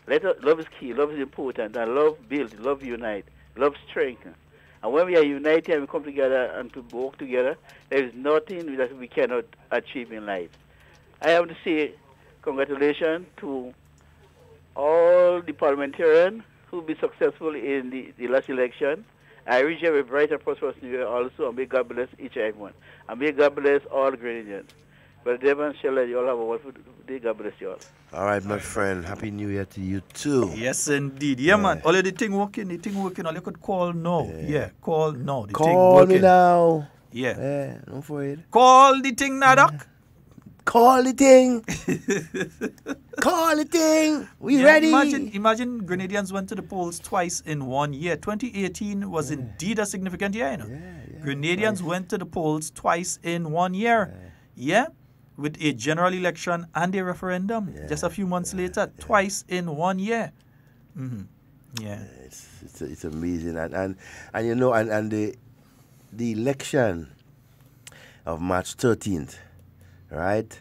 Love is key. Love is important. And love builds. Love unite. Love strengthens. And when we are united and we come together and to work together, there is nothing that we cannot achieve in life. I have to say congratulations to all the parliamentarians who will be successful in the last election. I wish you a bright and prosperous new year also, and may God bless each and everyone. And may God bless all Grenadians. But Devon, Sheldon, you all have a wonderful day. God bless you all. All right, my friend. Happy New Year to you too. Yes, indeed. Yeah, man. All of the thing working. All you could call now. Yeah, call now. The thing Call working. me now. Yeah. Don't afraid. Call the thing now, Doc. Call the thing. Call the thing. We ready. Imagine Grenadians went to the polls twice in 1 year. 2018 was indeed a significant year, you know. Grenadians went to the polls twice in 1 year. Yeah. With a general election and a referendum just a few months later, twice in 1 year. Yeah. It's amazing. And you know, and the election of March 13th, right,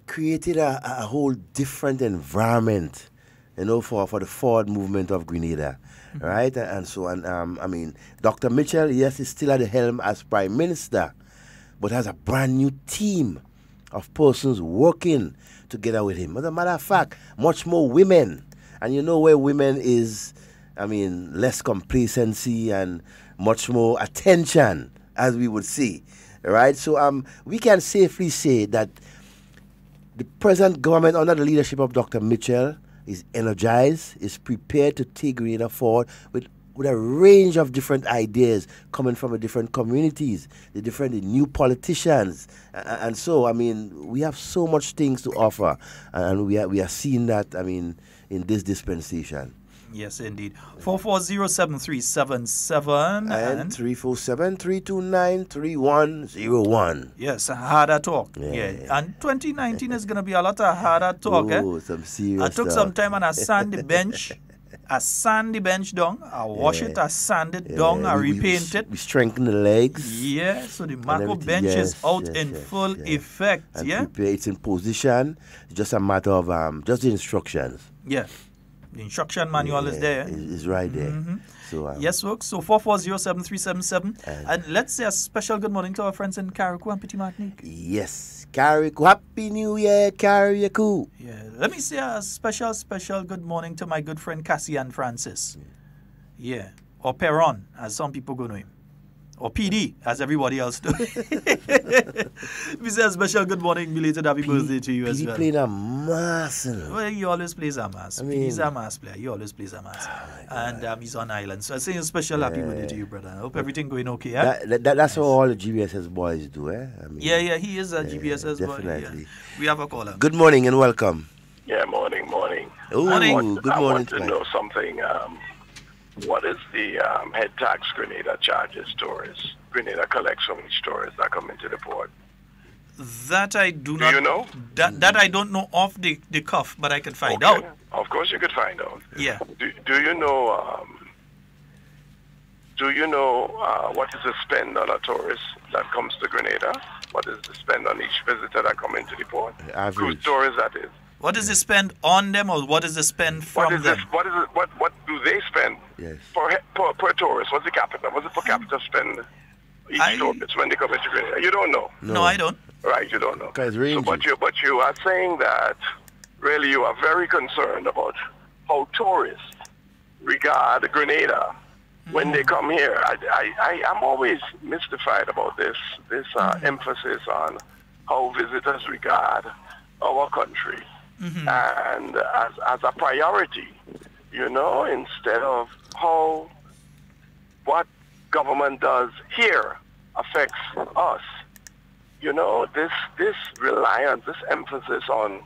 created a whole different environment, you know, for the forward movement of Grenada, right? And so, I mean, Dr. Mitchell, yes, is still at the helm as Prime Minister, but has a brand new team of persons working together with him. As a matter of fact, much more women. And you know where women is, I mean, less complacency and much more attention, as we would see. Right? So we can safely say that the present government under the leadership of Dr. Mitchell is energized, is prepared to take Grenada forward with a range of different ideas coming from the different communities, the new politicians. And so, I mean, we have so much things to offer. And we are seeing that, I mean, in this dispensation. Yes, indeed. 440-7377 and 347-329-3101. Yes, harder talk. Yeah. And 2019 is going to be a lot of harder talk. Some serious I took some time and I sand the bench. I sand the bench down. I wash it. I sand it down. I repaint it. We strengthen the legs. Yeah, so the macro bench is out in full effect. And prepare, it's in position. It's just a matter of just the instructions. Yeah. The instruction manual is there. It's right there. So, yes, folks. So 440-7377. And let's say a special good morning to our friends in Carriacou and Petit Martinique. Yes, Carriacou. Happy New Year, Carriacou. Yeah. Let me say a special good morning to my good friend Cassian Francis. Yeah. Or Perron, as some people go to him. Or PD, as everybody else does. We say a special good morning, belated happy birthday to you as well. PD played a mass. Well, he always plays a mass. He's a mass player. He always plays a mass. And he's on island. So I say a special happy birthday to you, brother. I hope everything going okay. That's how all the GBSS boys do, eh? I mean, yeah, he is a GBSS boy. Definitely. Yeah. We have a caller. Good morning and welcome. Yeah, morning. Ooh, morning. Good I morning. want to know something. What is the head tax Grenada charges tourists? Grenada collects from each tourist that come into the port. That I do not. Do you know? That I don't know off the cuff, but I can find out. Of course, you could find out. Yeah. Do you know? What is the spend on a tourist that comes to Grenada? What is the spend on each visitor that come into the port? Average. Whose tourist that is? What is the spend on them, or what is the spend from them? What do they spend per tourist? What's the capita? What's the per capita spend each tourist when they come into Grenada? You don't know. No, I don't. Right, you don't know. So, but you are saying that really you are very concerned about how tourists regard Grenada when they come here. I'm always mystified about this emphasis on how visitors regard our country. And as a priority, you know, instead of how what government does here affects us. You know, this reliance, this emphasis on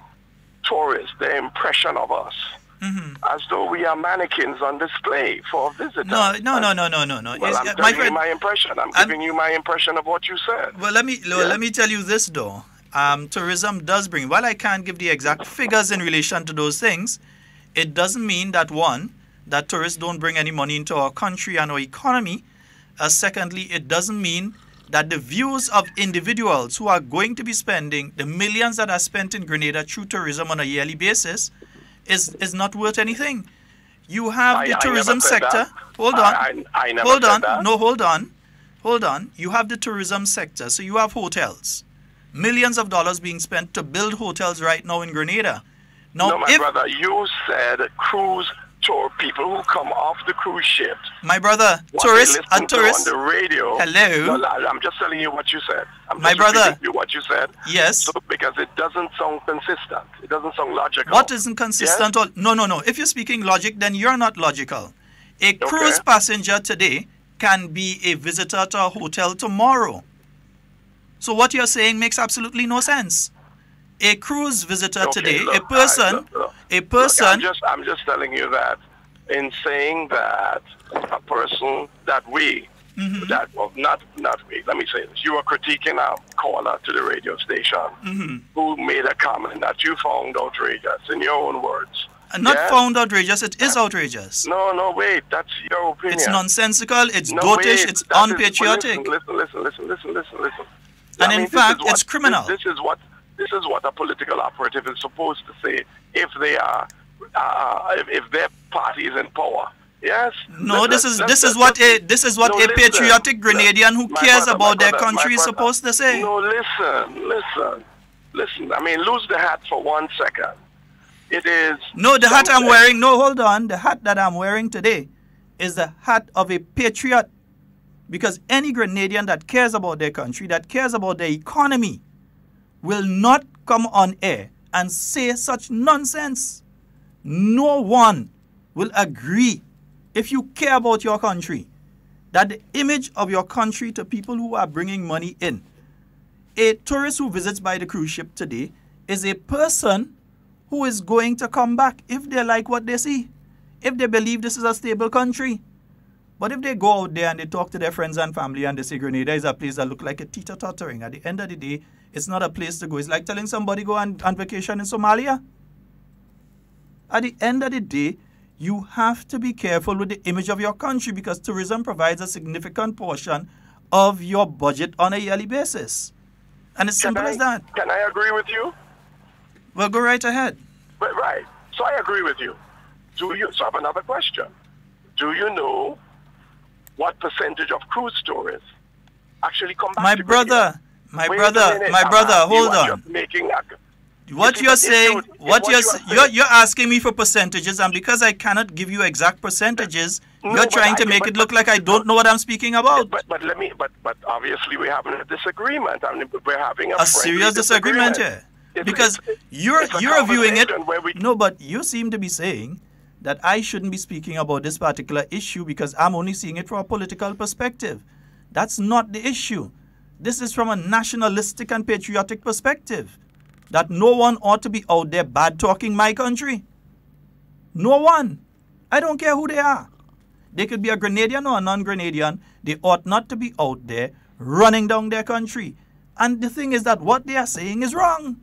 tourists, their impression of us, as though we are mannequins on display for visitors. No. Well, I'm telling you my impression. I'm giving you my impression of what you said. Well, let me tell you this, though. Tourism does bring, while I can't give the exact figures in relation to those things, it doesn't mean that, one, that tourists don't bring any money into our country and our economy. Secondly, it doesn't mean that the views of individuals who are going to be spending the millions that are spent in Grenada through tourism on a yearly basis is not worth anything. You have the tourism sector. Hold on. I never hold said on. that. No, hold on. Hold on. You have the tourism sector. So you have hotels. Millions of dollars being spent to build hotels right now in Grenada. Now, no, my brother, you said cruise tour people who come off the cruise ship. My brother, what tourists they listen and tourists. to on the radio. Hello. No, I'm just telling you what you said. I'm My just brother. repeating you what you said. Yes. So, because it doesn't sound consistent. It doesn't sound logical. What isn't consistent? Yes? No. If you're speaking logic, then you're not logical. A cruise passenger today can be a visitor to a hotel tomorrow. So what you're saying makes absolutely no sense. A cruise visitor today, look, a person. Look, I'm just telling you that in saying that a person that we, not we, let me say this, you were critiquing a caller to the radio station who made a comment that you found outrageous, in your own words. Not found outrageous, it is outrageous. No, wait, that's your opinion. It's nonsensical, it's dotish, it's unpatriotic. Listen. And in fact, it's criminal. This is what a political operative is supposed to say if they are if their party is in power. Yes. No, this is what a patriotic Grenadian who cares about their country is supposed to say. No, listen. I mean, lose the hat for 1 second. It is. No, the hat I'm wearing. No, hold on. The hat that I'm wearing today is the hat of a patriot. Because any Grenadian that cares about their country, that cares about their economy, will not come on air and say such nonsense. No one will agree, if you care about your country, that the image of your country to people who are bringing money in. A tourist who visits by the cruise ship today is a person who is going to come back if they like what they see, if they believe this is a stable country. But if they go out there and they talk to their friends and family and they say Grenada is a place that looks like a teeter-tottering, at the end of the day, it's not a place to go. It's like telling somebody go on vacation in Somalia. At the end of the day, you have to be careful with the image of your country because tourism provides a significant portion of your budget on a yearly basis. And it's simple as that. Can I agree with you? Well, go right ahead. But, right. So I agree with you. So I have another question. Do you know what percentage of cruise tourists actually come back to Grenada? My brother, hold on. What you're saying, you're asking me for percentages, and because I cannot give you exact percentages, you're trying to make it look like I don't know what I'm speaking about. But obviously we're having a disagreement. I mean, we're having a serious disagreement here. Because you're viewing it. No, but you seem to be saying that I shouldn't be speaking about this particular issue because I'm only seeing it from a political perspective. That's not the issue. This is from a nationalistic and patriotic perspective. That no one ought to be out there bad-talking my country. No one. I don't care who they are. They could be a Grenadian or a non-Grenadian. They ought not to be out there running down their country. And the thing is that what they are saying is wrong.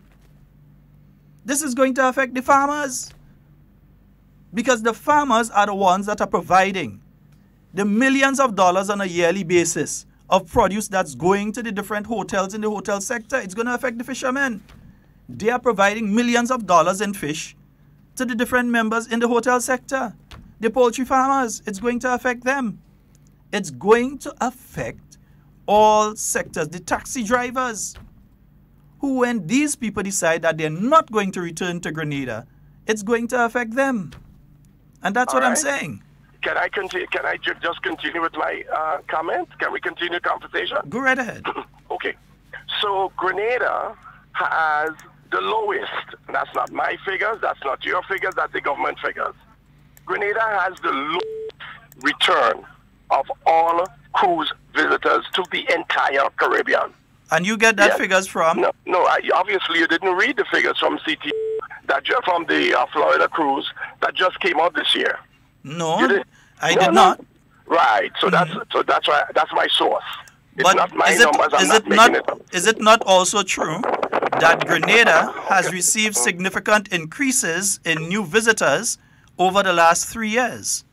This is going to affect the farmers. Because the farmers are the ones that are providing the millions of dollars on a yearly basis of produce that's going to the different hotels in the hotel sector. It's going to affect the fishermen. They are providing millions of dollars in fish to the different members in the hotel sector. The poultry farmers, it's going to affect them. It's going to affect all sectors. The taxi drivers, who when these people decide that they're not going to return to Grenada, it's going to affect them. And that's what I'm saying. Can I just continue with my comment? Can we continue the conversation? Go right ahead. Okay. So Grenada has the lowest, and that's not my figures, that's not your figures, that's the government figures. Grenada has the lowest return of all cruise visitors to the entire Caribbean. And you get that figures from? No, obviously you didn't read the figures from CT, that just from the Florida cruise that just came out this year. No, I did not. Right, so that's why that's my source. It's not my numbers. I'm not making it up. Is it not also true that Grenada has received significant increases in new visitors over the last 3 years.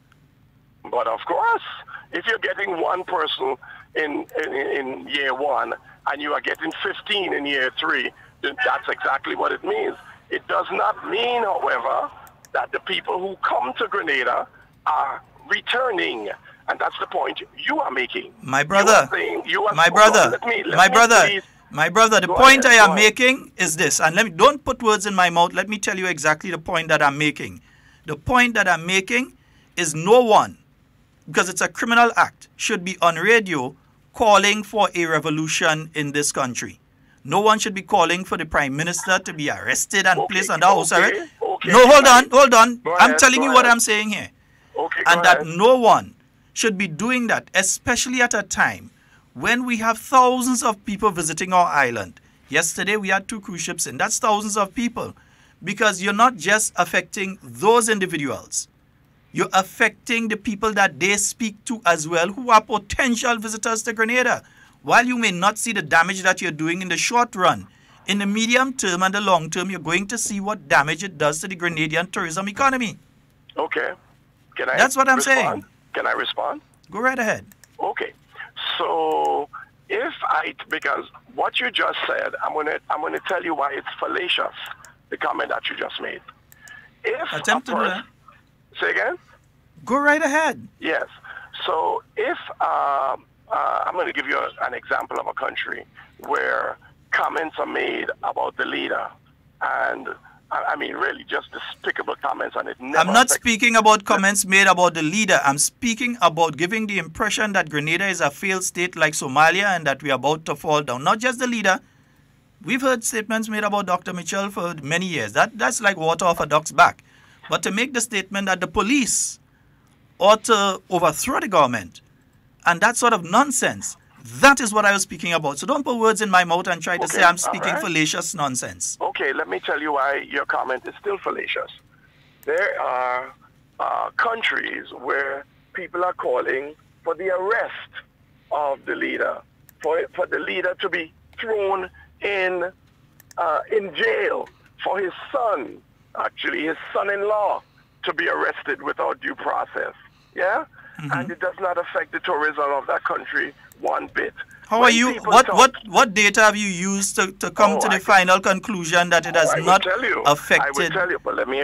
But of course, if you're getting one person in year one and you are getting 15 in year three, then that's exactly what it means. It does not mean, however, that the people who come to Grenada are returning. And that's the point you are making. My brother, the point I am making is this, and don't put words in my mouth. Let me tell you exactly the point that I'm making. The point that I'm making is no one, because it's a criminal act, should be on radio calling for a revolution in this country. No one should be calling for the Prime Minister to be arrested and placed under house arrest. No, hold on. I'm telling you what I'm saying here. And that no one should be doing that, especially at a time when we have thousands of people visiting our island. Yesterday we had 2 cruise ships in. That's thousands of people. Because you're not just affecting those individuals. You're affecting the people that they speak to as well, who are potential visitors to Grenada. While you may not see the damage that you're doing in the short run, in the medium term and the long term, you're going to see what damage it does to the Grenadian tourism economy. Okay. That's what I'm saying. Can I respond? Go right ahead. Okay. So because what you just said, I'm gonna tell you why it's fallacious, the comment that you just made. Attempt to do that. Say again? Go right ahead. Yes. So if I'm going to give you an example of a country where comments are made about the leader, and I mean really just despicable comments, and it never. I'm not speaking about comments made about the leader. I'm speaking about giving the impression that Grenada is a failed state like Somalia and that we're about to fall down. Not just the leader. We've heard statements made about Dr. Mitchell for many years. That's like water off a duck's back. But to make the statement that the police ought to overthrow the government and that sort of nonsense, that is what I was speaking about. So don't put words in my mouth and try to say I'm speaking fallacious nonsense. Okay, let me tell you why your comment is still fallacious. There are countries where people are calling for the arrest of the leader, for the leader to be thrown in jail, for his son, actually his son-in-law, to be arrested without due process. Yeah? Mm-hmm. And it does not affect the tourism of that country one bit. How are you? What data have you used to come to the final conclusion that it has not affected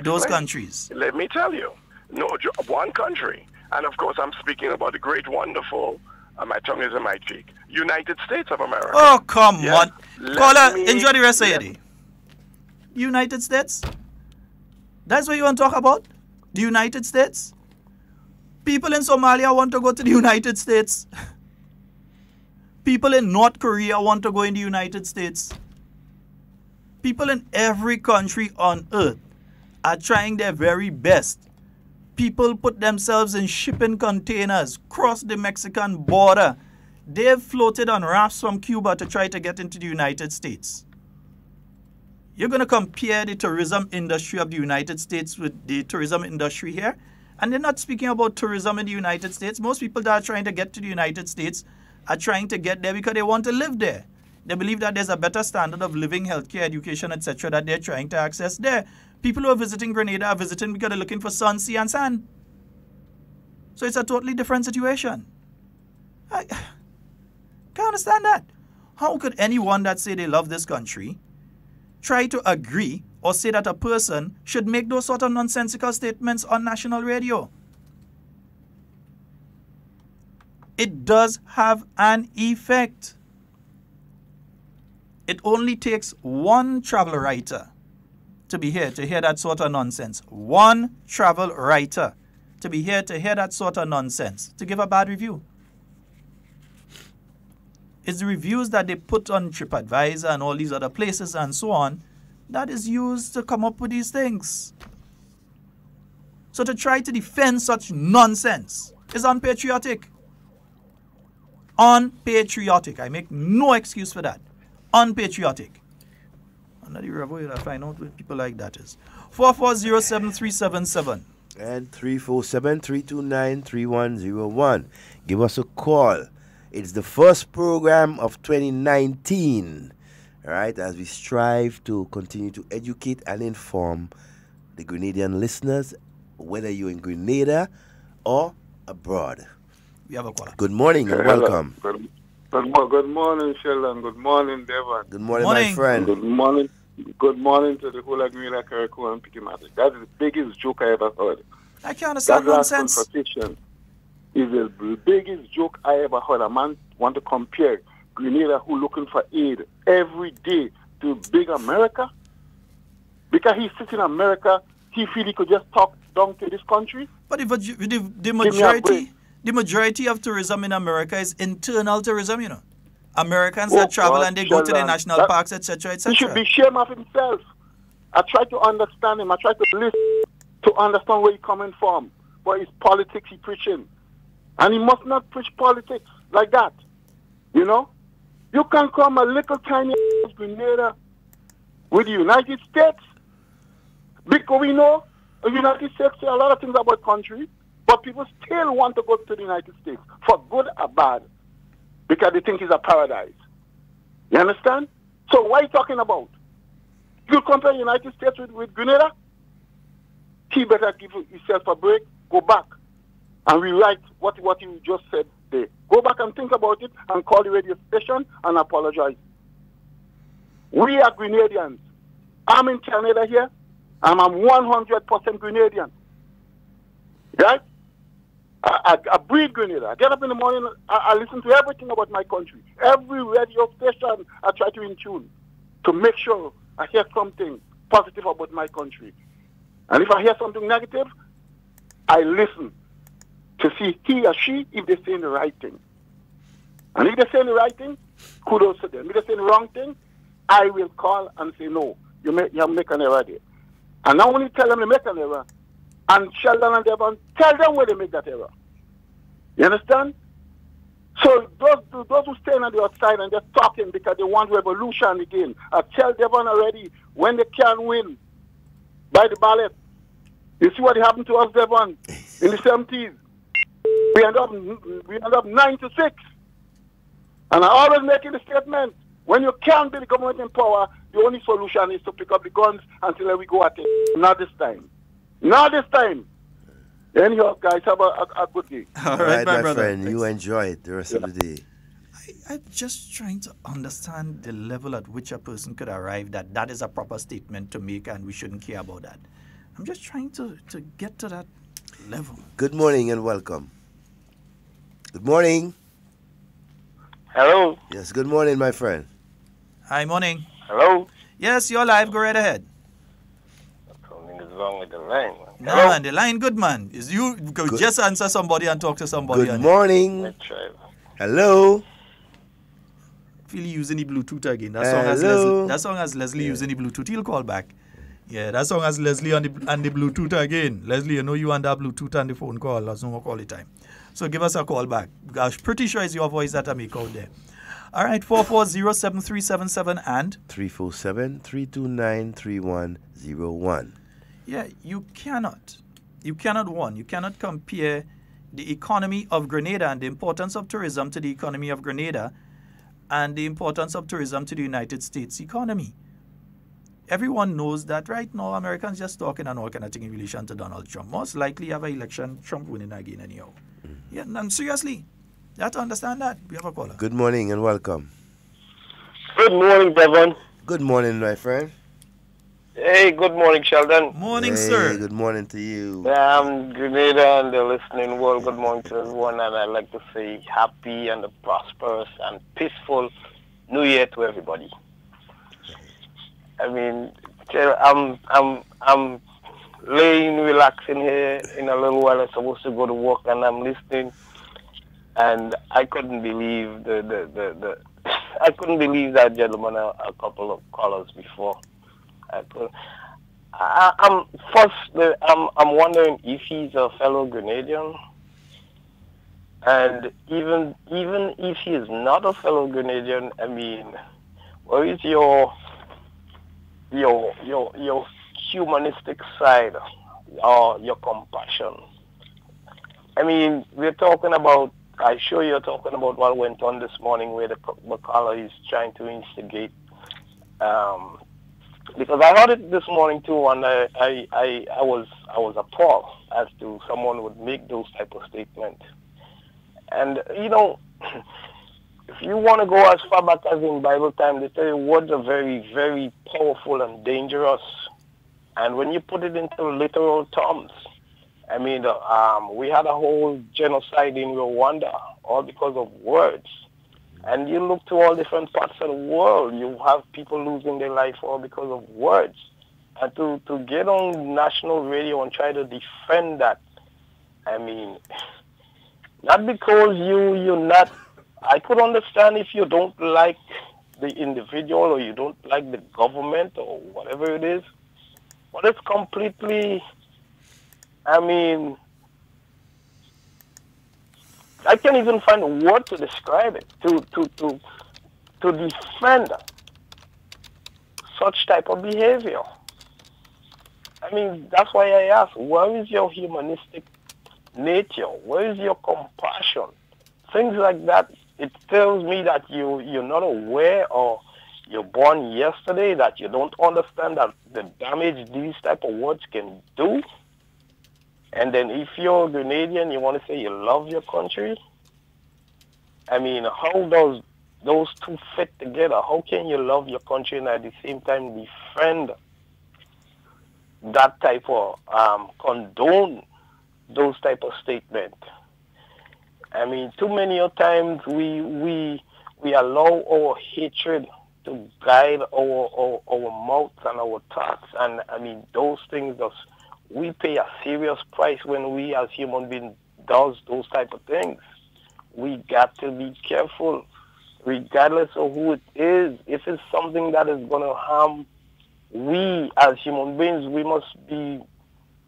those countries? Let me tell you. No, one country. And of course, I'm speaking about the great, wonderful, my tongue is in my cheek, United States of America. Oh, come on. Caller, enjoy the rest of your day. United States? That's what you want to talk about? The United States? People in Somalia want to go to the United States. People in North Korea want to go in the United States. People in every country on earth are trying their very best. People put themselves in shipping containers, cross the Mexican border. They've floated on rafts from Cuba to try to get into the United States. You're going to compare the tourism industry of the United States with the tourism industry here? And they're not speaking about tourism in the United States. Most people that are trying to get to the United States are trying to get there because they want to live there. They believe that there's a better standard of living, healthcare, education, etc. that they're trying to access there. People who are visiting Grenada are visiting because they're looking for sun, sea, and sand. So it's a totally different situation. I can't understand that. How could anyone that say they love this country try to agree or say that a person should make those sort of nonsensical statements on national radio? It does have an effect. It only takes one travel writer to be here to hear that sort of nonsense. One travel writer to be here to hear that sort of nonsense, to give a bad review. It's the reviews that they put on TripAdvisor and all these other places and so on that is used to come up with these things. So to try to defend such nonsense is unpatriotic. Unpatriotic. I make no excuse for that. Unpatriotic. Another revo you'll find out what people like that is. 4407377 and 347-329-3101. Give us a call. It's the first program of 2019. All right, as we strive to continue to educate and inform the Grenadian listeners whether you're in Grenada or abroad. We have a caller. Good morning and welcome. Good morning, Sheldon. Good morning, Devon. Good morning, my friend. Good morning. Good morning to the whole of Grenada, Carriacou, and Pikimatic. That's the biggest joke I ever heard. I can't understand that nonsense. That confrontation is the biggest joke I ever heard. A man want to compare Grenada, who looking for aid every day, to big America. Because he sits in America, he feel he could just talk down to this country. But the majority of tourism in America is internal tourism, you know. Americans that travel and they go to the national parks, etc., etc. He should be ashamed of himself. I try to understand him. I try to listen to understand where he's coming from, what his politics he preaching. And he must not preach politics like that. You know? You can come a little tiny Grenada with the United States. Because we know the United States say a lot of things about country, but people still want to go to the United States, for good or bad, because they think it's a paradise. You understand? So what are you talking about? You compare the United States with Grenada? He better give himself a break, go back, and rewrite what you just said there. Go back and think about it and call the radio station and apologize. We are Grenadians. I'm in Canada here, and I'm 100% Grenadian. Right? I breathe Grenada. I get up in the morning, I listen to everything about my country. Every radio station I try to in tune to make sure I hear something positive about my country. And if I hear something negative, I listen to see he or she if they're saying the right thing. And if they're saying the right thing, kudos to them. If they're saying the wrong thing, I will call and say, no, you make an error there. And not only tell them they make an error, and Sheldon and Devon, tell them where they make that error. You understand? So those who stand on the outside and just talking because they want revolution again, I tell Devon already, when they can win by the ballot, you see what happened to us, Devon, in the 70s. We end up 9-6. And I always make the statement, when you can't be the government in power, the only solution is to pick up the guns until we go at it. Not this time. Not this time. Anyhow, guys, have a good day. All right, my brother. Friend. You enjoy it the rest of the day. I'm just trying to understand the level at which a person could arrive that is a proper statement to make and we shouldn't care about that. I'm just trying to get to that level. Good morning and welcome. Good morning. Hello. Yes, good morning, my friend. Hi, morning. Hello. Yes, you're live. Go right ahead. Something is wrong with the line. No, man, the line good, man. Is you could just answer somebody and talk to somebody. Good morning. Hello. Feel using the Bluetooth again. That song has Leslie using the Bluetooth. He'll call back. Yeah, that song has Leslie on the Bluetooth again. Leslie, you know you on that Bluetooth and the phone call. That's no more call time. So give us a call back. I'm pretty sure it's your voice that I make out there. All right, 440-7377 and 347-329-3101. Yeah, you cannot compare the economy of Grenada and the importance of tourism to the economy of Grenada and the importance of tourism to the United States economy. Everyone knows that right now Americans just talking and all kind of thing in relation to Donald Trump. Most likely have an election, Trump winning again anyhow. Yeah, and seriously, you have to understand that. We have a caller. Good morning and welcome. Good morning, Devon. Good morning, my friend. Hey, good morning, Sheldon. Morning, sir. Good morning to you. I'm Grenada and the listening world. Good morning to everyone, and I'd like to say happy and a prosperous and peaceful New Year to everybody. I mean, I'm laying, relaxing here. In a little while, I'm supposed to go to work, and I'm listening, and I couldn't believe I couldn't believe that gentleman a couple of callers before. I'm wondering if he's a fellow Grenadian, and even if he's not a fellow Grenadian, I mean, where is your humanistic side or your compassion? I mean, we're talking about. I'm sure you're talking about what went on this morning, where the caller is trying to instigate Because I heard it this morning too, and I was appalled as to someone would make those type of statements. And you know, if you want to go as far back as in Bible time, they tell you words are very, very powerful and dangerous. And when you put it into literal terms, I mean, we had a whole genocide in Rwanda, all because of words. And you look to all different parts of the world, you have people losing their life all because of words. And to get on national radio and try to defend that, I mean, not because you're not, I could understand if you don't like the individual or you don't like the government or whatever it is, but it's completely, I mean, I can't even find a word to describe it, to defend such type of behavior. I mean, that's why I ask, where is your humanistic nature? Where is your compassion? Things like that, it tells me that you're not aware or you're born yesterday, that you don't understand that the damage these type of words can do. And then if you're Grenadian, you want to say you love your country. I mean, how does those two fit together? How can you love your country and at the same time defend that type of, condone those type of statements? I mean, too many times we allow our hatred to guide our mouths and our thoughts. And I mean, those things just, we pay a serious price when we as human beings does those type of things. We got to be careful, regardless of who it is. If it's something that is going to harm we as human beings, we must be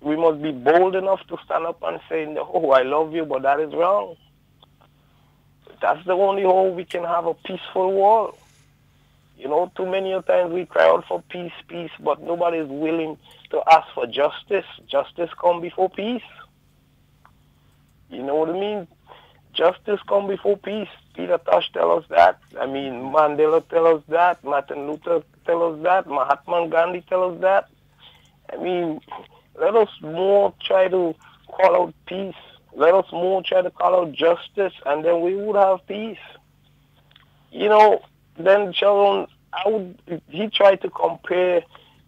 bold enough to stand up and say, "Oh, I love you, but that is wrong." That's the only way we can have a peaceful world. You know, too many times we cry out for peace, peace, but nobody is willing to ask for justice. Justice comes before peace. You know what I mean? Justice comes before peace. Peter Tosh tells us that. I mean, Mandela tells us that. Martin Luther tells us that. Mahatma Gandhi tells us that. I mean, let us more try to call out peace. Let us more try to call out justice, and then we would have peace. You know, then Sheldon, he tried to compare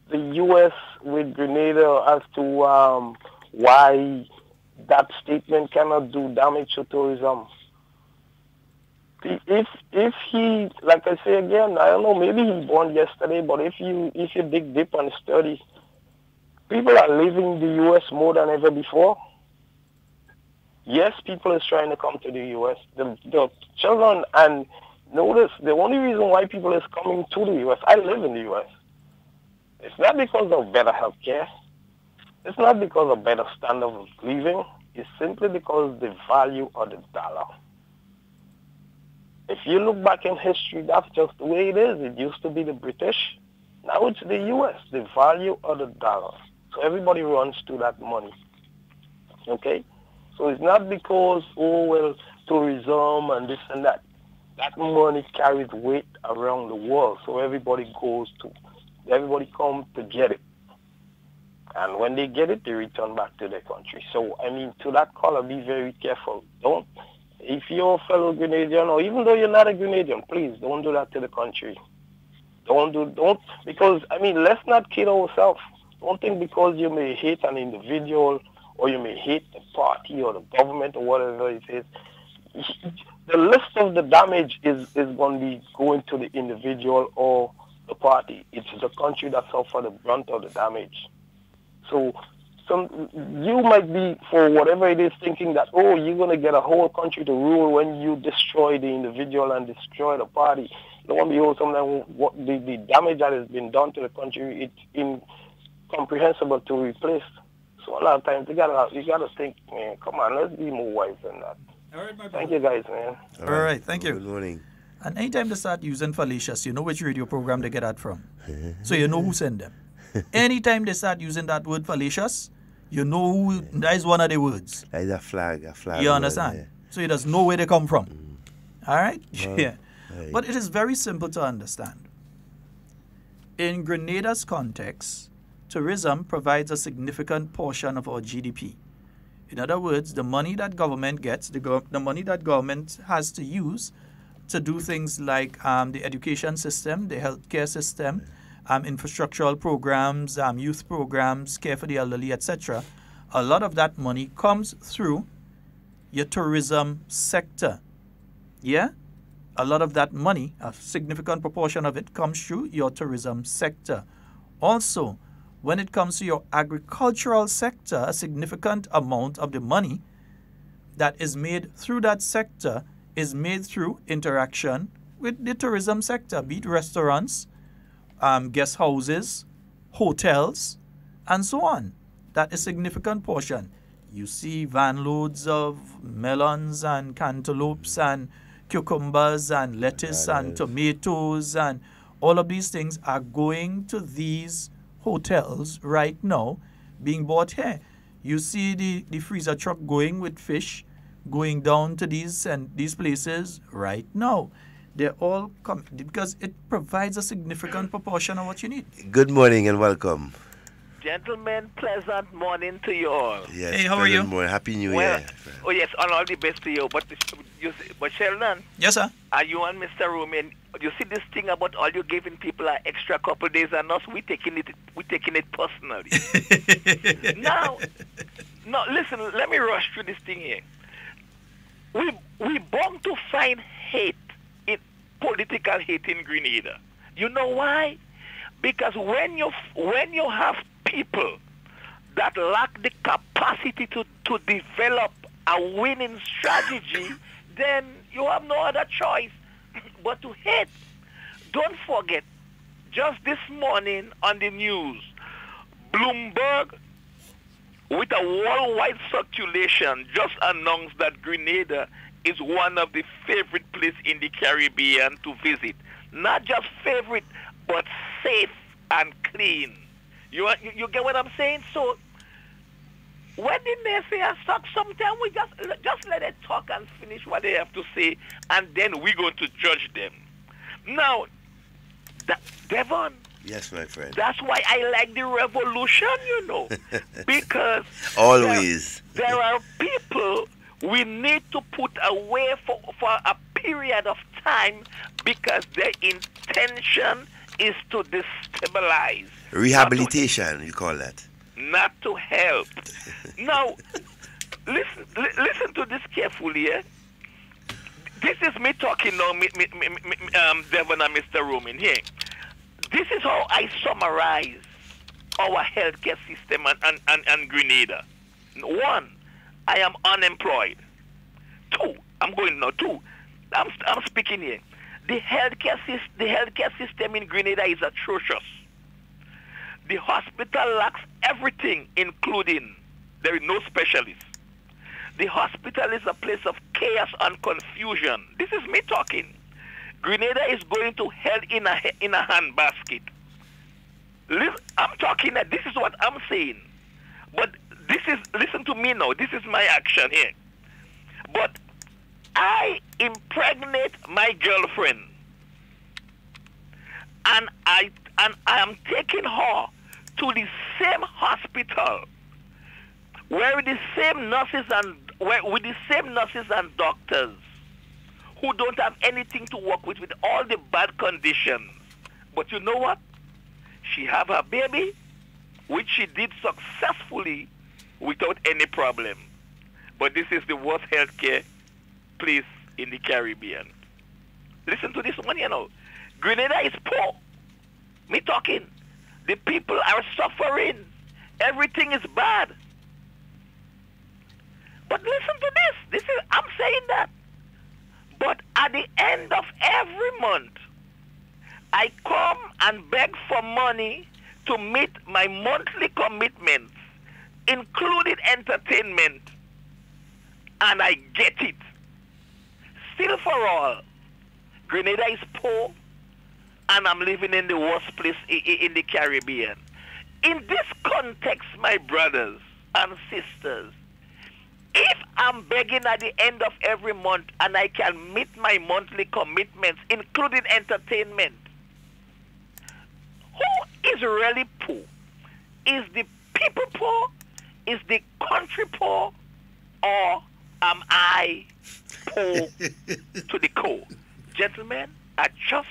the U.S. with Grenada as to why that statement cannot do damage to tourism. If he, like I say again, I don't know, maybe he born yesterday, but if you dig deep and study, people are leaving the U.S. more than ever before. Yes, people is trying to come to the U.S. The children, and notice, the only reason why people is coming to the U.S., I live in the U.S., it's not because of better health care. It's not because of better standard of living. It's simply because the value of the dollar. If you look back in history, that's just the way it is. It used to be the British. Now it's the U.S., the value of the dollar. So everybody runs to that money. Okay? So it's not because, oh, well, tourism and this and that. That money carries weight around the world. So everybody comes to get it. And when they get it, they return back to their country. So, I mean, to that caller, be very careful. If you're a fellow Grenadian, or even though you're not a Grenadian, please don't do that to the country. Because, I mean, let's not kid ourselves. Don't think because you may hate an individual or you may hate the party or the government or whatever it is, the list of the damage is going to be going to the individual or the party. It's the country that suffers the brunt of the damage. So you might be, for whatever it is, thinking that, oh, you're going to get a whole country to rule when you destroy the individual and destroy the party. Lo and behold, sometimes the damage that has been done to the country, it's incomprehensible to replace. So a lot of times you gotta think, man, come on, let's be more wise than that. All right, my Thank you guys, man. All right, thank you. Good morning. And anytime they start using fallacious, you know which radio program they get that from. So you know who sent them. Anytime they start using that word fallacious, you know who, that is one of the words. That is a flag. You understand? Yeah. So you just know where they come from. All right? Well, Yeah. right. But it is very simple to understand. in Grenada's context, tourism provides a significant portion of our GDP. In other words, the money that government gets, the money that government has to use to do things like the education system, the healthcare system, infrastructural programs, youth programs, care for the elderly, etc. A lot of that money comes through your tourism sector. Yeah? A lot of that money, a significant proportion of it, comes through your tourism sector. Also, when it comes to your agricultural sector, a significant amount of the money that is made through that sector is made through interaction with the tourism sector, be it restaurants, guest houses, hotels, and so on. That is a significant portion. You see van loads of melons and cantaloupes and cucumbers and lettuce and tomatoes, and all of these things are going to these hotels right now, being bought here. You see the freezer truck going with fish, going down to these places right now. They're all coming because it provides a significant proportion of what you need. Good morning and welcome. Gentlemen, pleasant morning to you all. Yes, hey, how are you? Morning. Happy New Well, Year. oh yes, and all the best to you. But Sheldon. Yes, sir. Are you and Mr. Romain? You see this thing about all you giving people an extra couple days and us? We taking it personally. Now, listen. Let me rush through this thing here. We bound to find hate, political hate in Grenada. You know why? Because when you have people that lack the capacity to develop a winning strategy, then you have no other choice but to hate. Don't forget, just this morning on the news, Bloomberg, with a worldwide circulation, just announced that Grenada is one of the favorite places in the Caribbean to visit. Not just favorite, but safe and clean. You get what I'm saying? So when the naysayers talk, sometimes we just let it talk and finish what they have to say, and then we're going to judge them. Now, Devon. Yes, my friend. That's why I like the revolution, because always there are people we need to put away for a period of time because their intention is to destabilize. Rehabilitation, you call that. Not to help. Now, listen to this carefully. This is me talking now, Devon and Mr. Romain here. This is how I summarize our healthcare system and Grenada. 1, I am unemployed. 2, I'm speaking here. The healthcare system in Grenada is atrocious. The hospital lacks everything, including there is no specialist. The hospital is a place of chaos and confusion. This is me talking. Grenada is going to hell in a handbasket. I'm talking that this is what I'm saying. But listen to me now. This is my action here. But I impregnate my girlfriend, and I am taking her to the same hospital with the same nurses and doctors who don't have anything to work with all the bad conditions. But you know what? She have her baby, which she did successfully without any problem. But this is the worst healthcare place in the Caribbean. Listen to this one, Grenada is poor. Me talking. The people are suffering. Everything is bad. But listen to this. I'm saying that. But at the end of every month, I come and beg for money to meet my monthly commitments, including entertainment, and I get it. Still for all, Grenada is poor, and I'm living in the worst place in the Caribbean. In this context, my brothers and sisters, if I'm begging at the end of every month and I can meet my monthly commitments, including entertainment, who is really poor? Is the people poor? Is the country poor? Or am I poor to the core? Gentlemen, I trust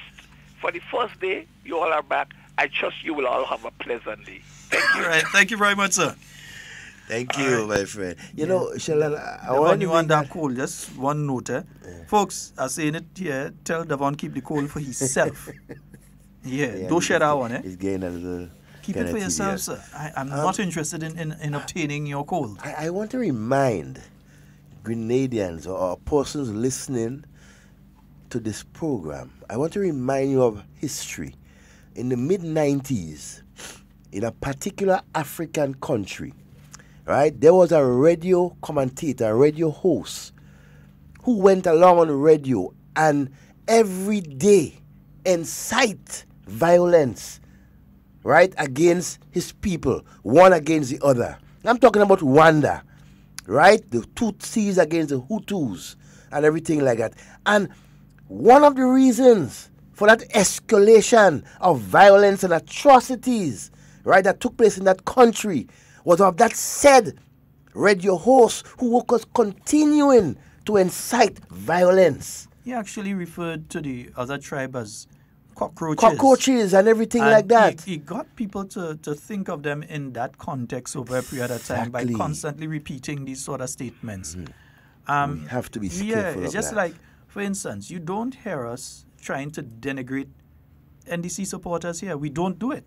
for the first day you all are back. I trust you will all have a pleasant day. Thank you. All right. Thank you very much, sir. Thank you, my friend. You know, Sheldon, I Devon, want you to want that coal. Just one note, eh? Folks, I'm saying it here. Tell Devon keep the coal for himself. Don't share that one, eh? It's getting a little... Keep it for yourself, sir. I'm not interested in obtaining your coal. I want to remind Grenadians or persons listening to this program, I want to remind you of history. In the mid-90s, in a particular African country, right, there was a radio commentator, a radio host, who went along on the radio and every day incite violence, right, against his people, one against the other. I'm talking about Rwanda, right? The Tutsis against the Hutus and everything like that. And one of the reasons for that escalation of violence and atrocities, right, that took place in that country was of that said radio host who was continuing to incite violence. He actually referred to the other tribe as cockroaches. Cockroaches and everything like that. He got people to think of them in that context over a period of time by constantly repeating these sort of statements. We have to be careful it's of just that. like, for instance, you don't hear us trying to denigrate NDC supporters here. We don't do it.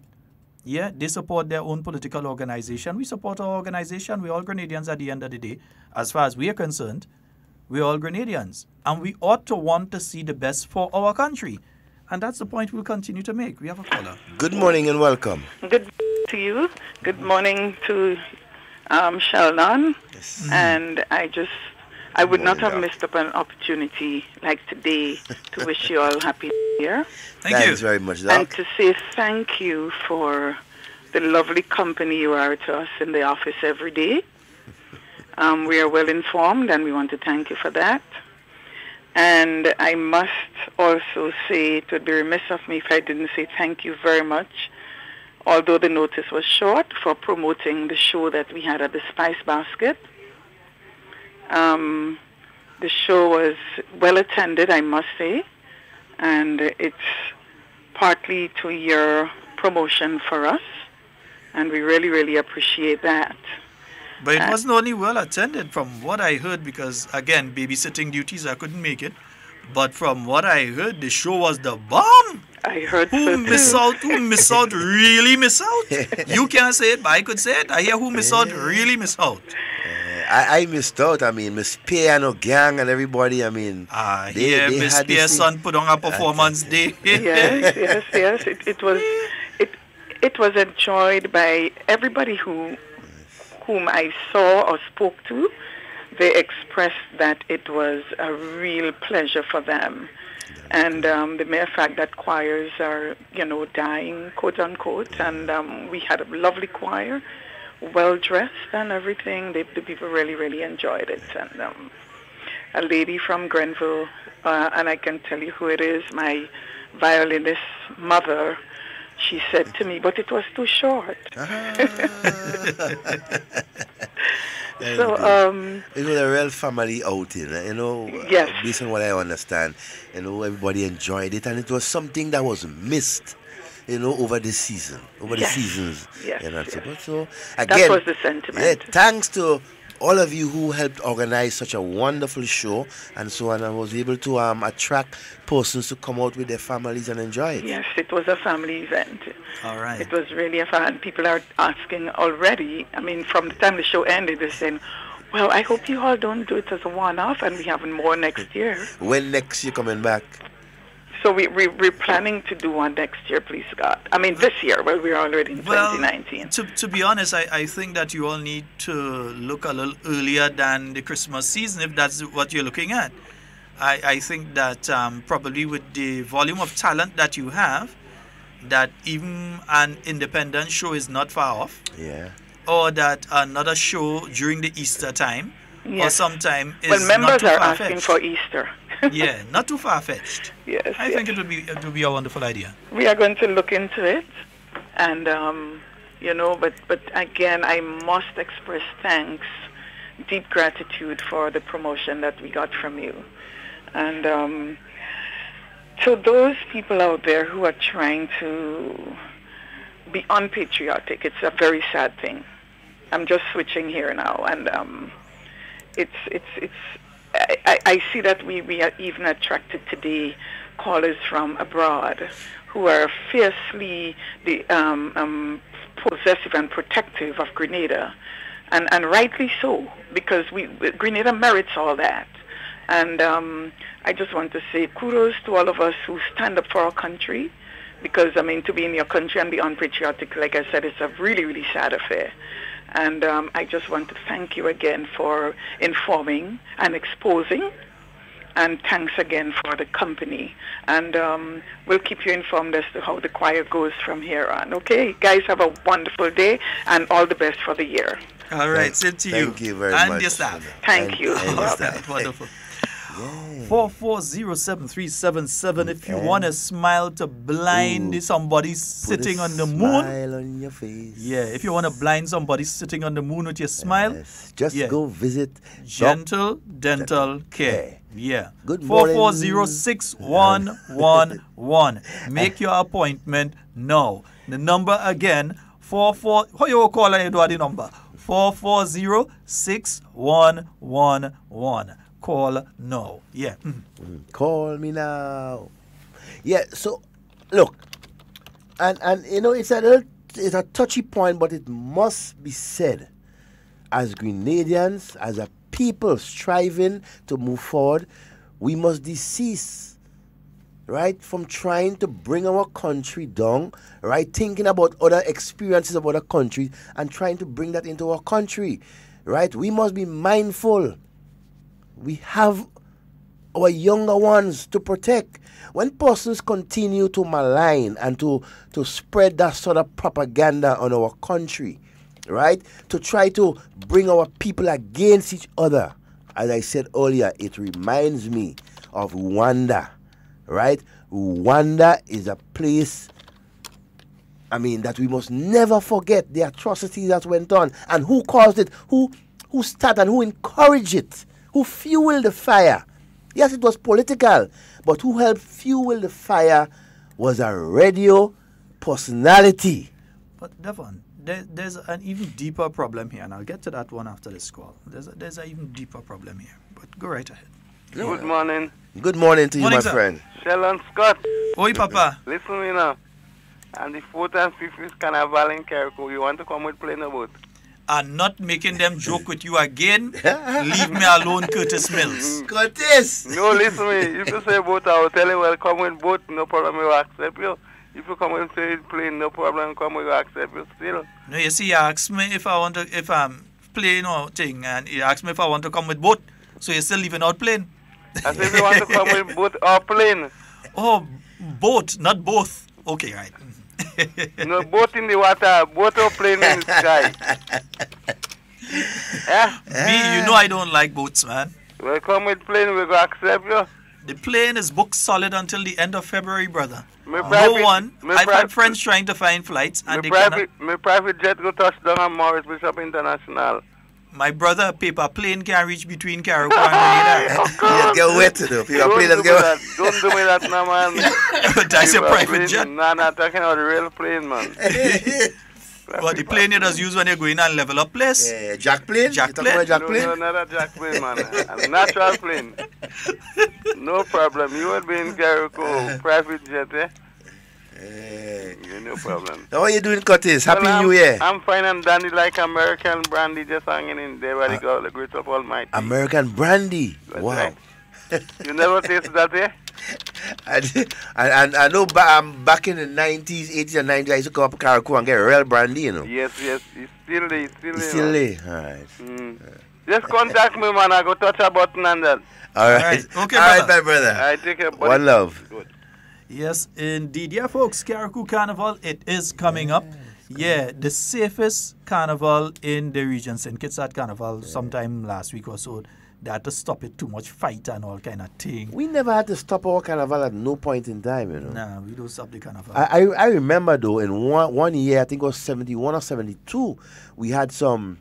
Yeah, they support their own political organization. We support our organization. We're all Grenadians at the end of the day. As far as we are concerned, we're all Grenadians. And we ought to want to see the best for our country. And that's the point we'll continue to make. We have a caller. Good morning and welcome. Good to you. Good morning to Sheldon. Yes. And I would not have missed up an opportunity like today to wish you all happy New Year. Thanks very much, Doc. And to say thank you for the lovely company you are to us in the office every day. We are well informed and we want to thank you for that. And I must also say it would be remiss of me if I didn't say thank you very much, although the notice was short, for promoting the show that we had at the Spice Basket. The show was well attended, I must say, and it's partly to your promotion for us, and we really, really appreciate that. But it wasn't only well attended from what I heard, because, again, babysitting duties, I couldn't make it. But from what I heard, the show was the bomb. I heard Who miss out, really miss out? You can't say it, but I could say it. I hear who miss out, really miss out. I missed out. I mean, Miss Piano Gang and everybody, I mean... they Miss Pearson put on a performance day. Yes. It was enjoyed by everybody whom I saw or spoke to. They expressed that it was a real pleasure for them. And the mere fact that choirs are, dying, quote unquote, and we had a lovely choir, well dressed and everything. The people really, really enjoyed it. And a lady from Grenville, and I can tell you who it is, my violinist mother, she said to me, but it was too short. So, it was a real family outing, Yes. Based on what I understand, everybody enjoyed it, and it was something that was missed, over the season, the seasons. Yes. So again, that was the sentiment. Yeah, thanks to all of you who helped organize such a wonderful show and so on, and was able to attract persons to come out with their families and enjoy it. Yes, it was a family event. All right. It was really a fun. People are asking already. I mean, from the time the show ended, they're saying, well, I hope you all don't do it as a one-off and we have more next year. When next you coming back? So we're planning to do one next year, please God. I mean, this year, well, we're already in 2019. To be honest, I think that you all need to look a little earlier than the Christmas season, if that's what you're looking at. I think that probably with the volume of talent that you have, that even an independent show is not far off. Yeah. Or that another show during the Easter time or sometime is well, members not too are far-fetched. asking for Easter. Yeah, not too far-fetched. Yes. I think it would be a wonderful idea. We are going to look into it, And, but again, I must express thanks, deep gratitude for the promotion that we got from you. And to those people out there who are trying to be unpatriotic, it's a very sad thing. I'm just switching here now, and I see that we are even attracted today callers from abroad who are fiercely possessive and protective of Grenada, and rightly so, because Grenada merits all that. And I just want to say kudos to all of us who stand up for our country, because, I mean, to be in your country and be unpatriotic, like I said, it's a really, really sad affair. And I just want to thank you again for informing and exposing. And thanks again for the company. And we'll keep you informed as to how the choir goes from here on. Okay? Guys, have a wonderful day and all the best for the year. All right, same to you. Thank you very much. And your staff. Thank you. And your staff. Wonderful. 4407377. If you want to smile to blind somebody sitting on the moon. Smile on your face. Yeah, if you want to blind somebody sitting on the moon with your smile. Just go visit Gentle Dental Care. Yeah. Good morning. 4406111. Make your appointment now. The number again, how you call the number? 4406111. Call now. Yeah. Call me now. Yeah, so look, and it's a touchy point, but it must be said. As Grenadians, as a people striving to move forward, we must cease, right, from trying to bring our country down, right, thinking about other experiences of other countries and trying to bring that into our country, right? We must be mindful. We have our younger ones to protect. When persons continue to malign and to spread that sort of propaganda on our country, right, to try to bring our people against each other, as I said earlier, it reminds me of Rwanda, right? Rwanda is a place, I mean, that we must never forget the atrocities that went on. And who caused it? Who started and who encouraged it? Who fueled the fire? Yes, it was political, but who helped fuel the fire was a radio personality. But Devon, there's an even deeper problem here, and I'll get to that one after this call. There's an even deeper problem here, but go right ahead. Good morning. Good morning to you, my friend. Sheldon Scott. Oi, Papa. Listen to me now. And the 4th and 5th is Carnival in Carriacou. You want to come with playing a boat? I'm not making them joke with you again. Leave me alone, Curtis Mills. Curtis! No, listen to me. If you say boat, I will tell you, well, come with boat, no problem, we will accept you. If you come and say plane, no problem, come, we will accept you still. No, you see, you asked me if I'm plane or thing, and you asked me if I want to come with boat. So you're still leaving out plane. I said you want to come with boat or plane. Oh, boat, not both. Okay, right. No, boat in the water, boat or plane in the sky. Me, you know I don't like boats, man. Well, come with plane, we will accept you. The plane is booked solid until the end of February, brother. I've had friends trying to find flights, and my private jet go touch down at Morris Bishop International. My brother, paper plane can reach between Carriacou and Grenada. You get wet, though. Paper plane doesn't get wet. Don't do me that now, man. That's your private jet. Nah, I'm talking about the real plane, man. But the plane you just use when you're going and level up place? Yeah, jack plane? Jack plane? Jack plane? No, not a jack plane, man. A natural plane. No problem. You will be in Carriacou, private jet, eh? No problem. How are you doing, Curtis? Happy New Year. I'm fine and dandy like American brandy just hanging in there by the God, the great of Almighty. American brandy? That's wow. Right. You never tasted that, eh? I know back in the 90s, 80s and 90s, I used to come up to Carriacou and get real brandy, you know. Yes. It's still there. It's still there. All right. Just contact me, man. I go touch a button and that. All right. Okay, all right, my brother. I take care. One love. Good. Yes, indeed. Yeah, folks, Carriacou Carnival, it is coming up. Yeah, the safest carnival in the region. St. Kitts had carnival sometime last week or so. they had to stop it too much fight and all kind of thing. We never had to stop our carnival at no point in time, you know. Nah, we don't stop the carnival. I remember though, in one year, I think it was 71 or 72, we had some,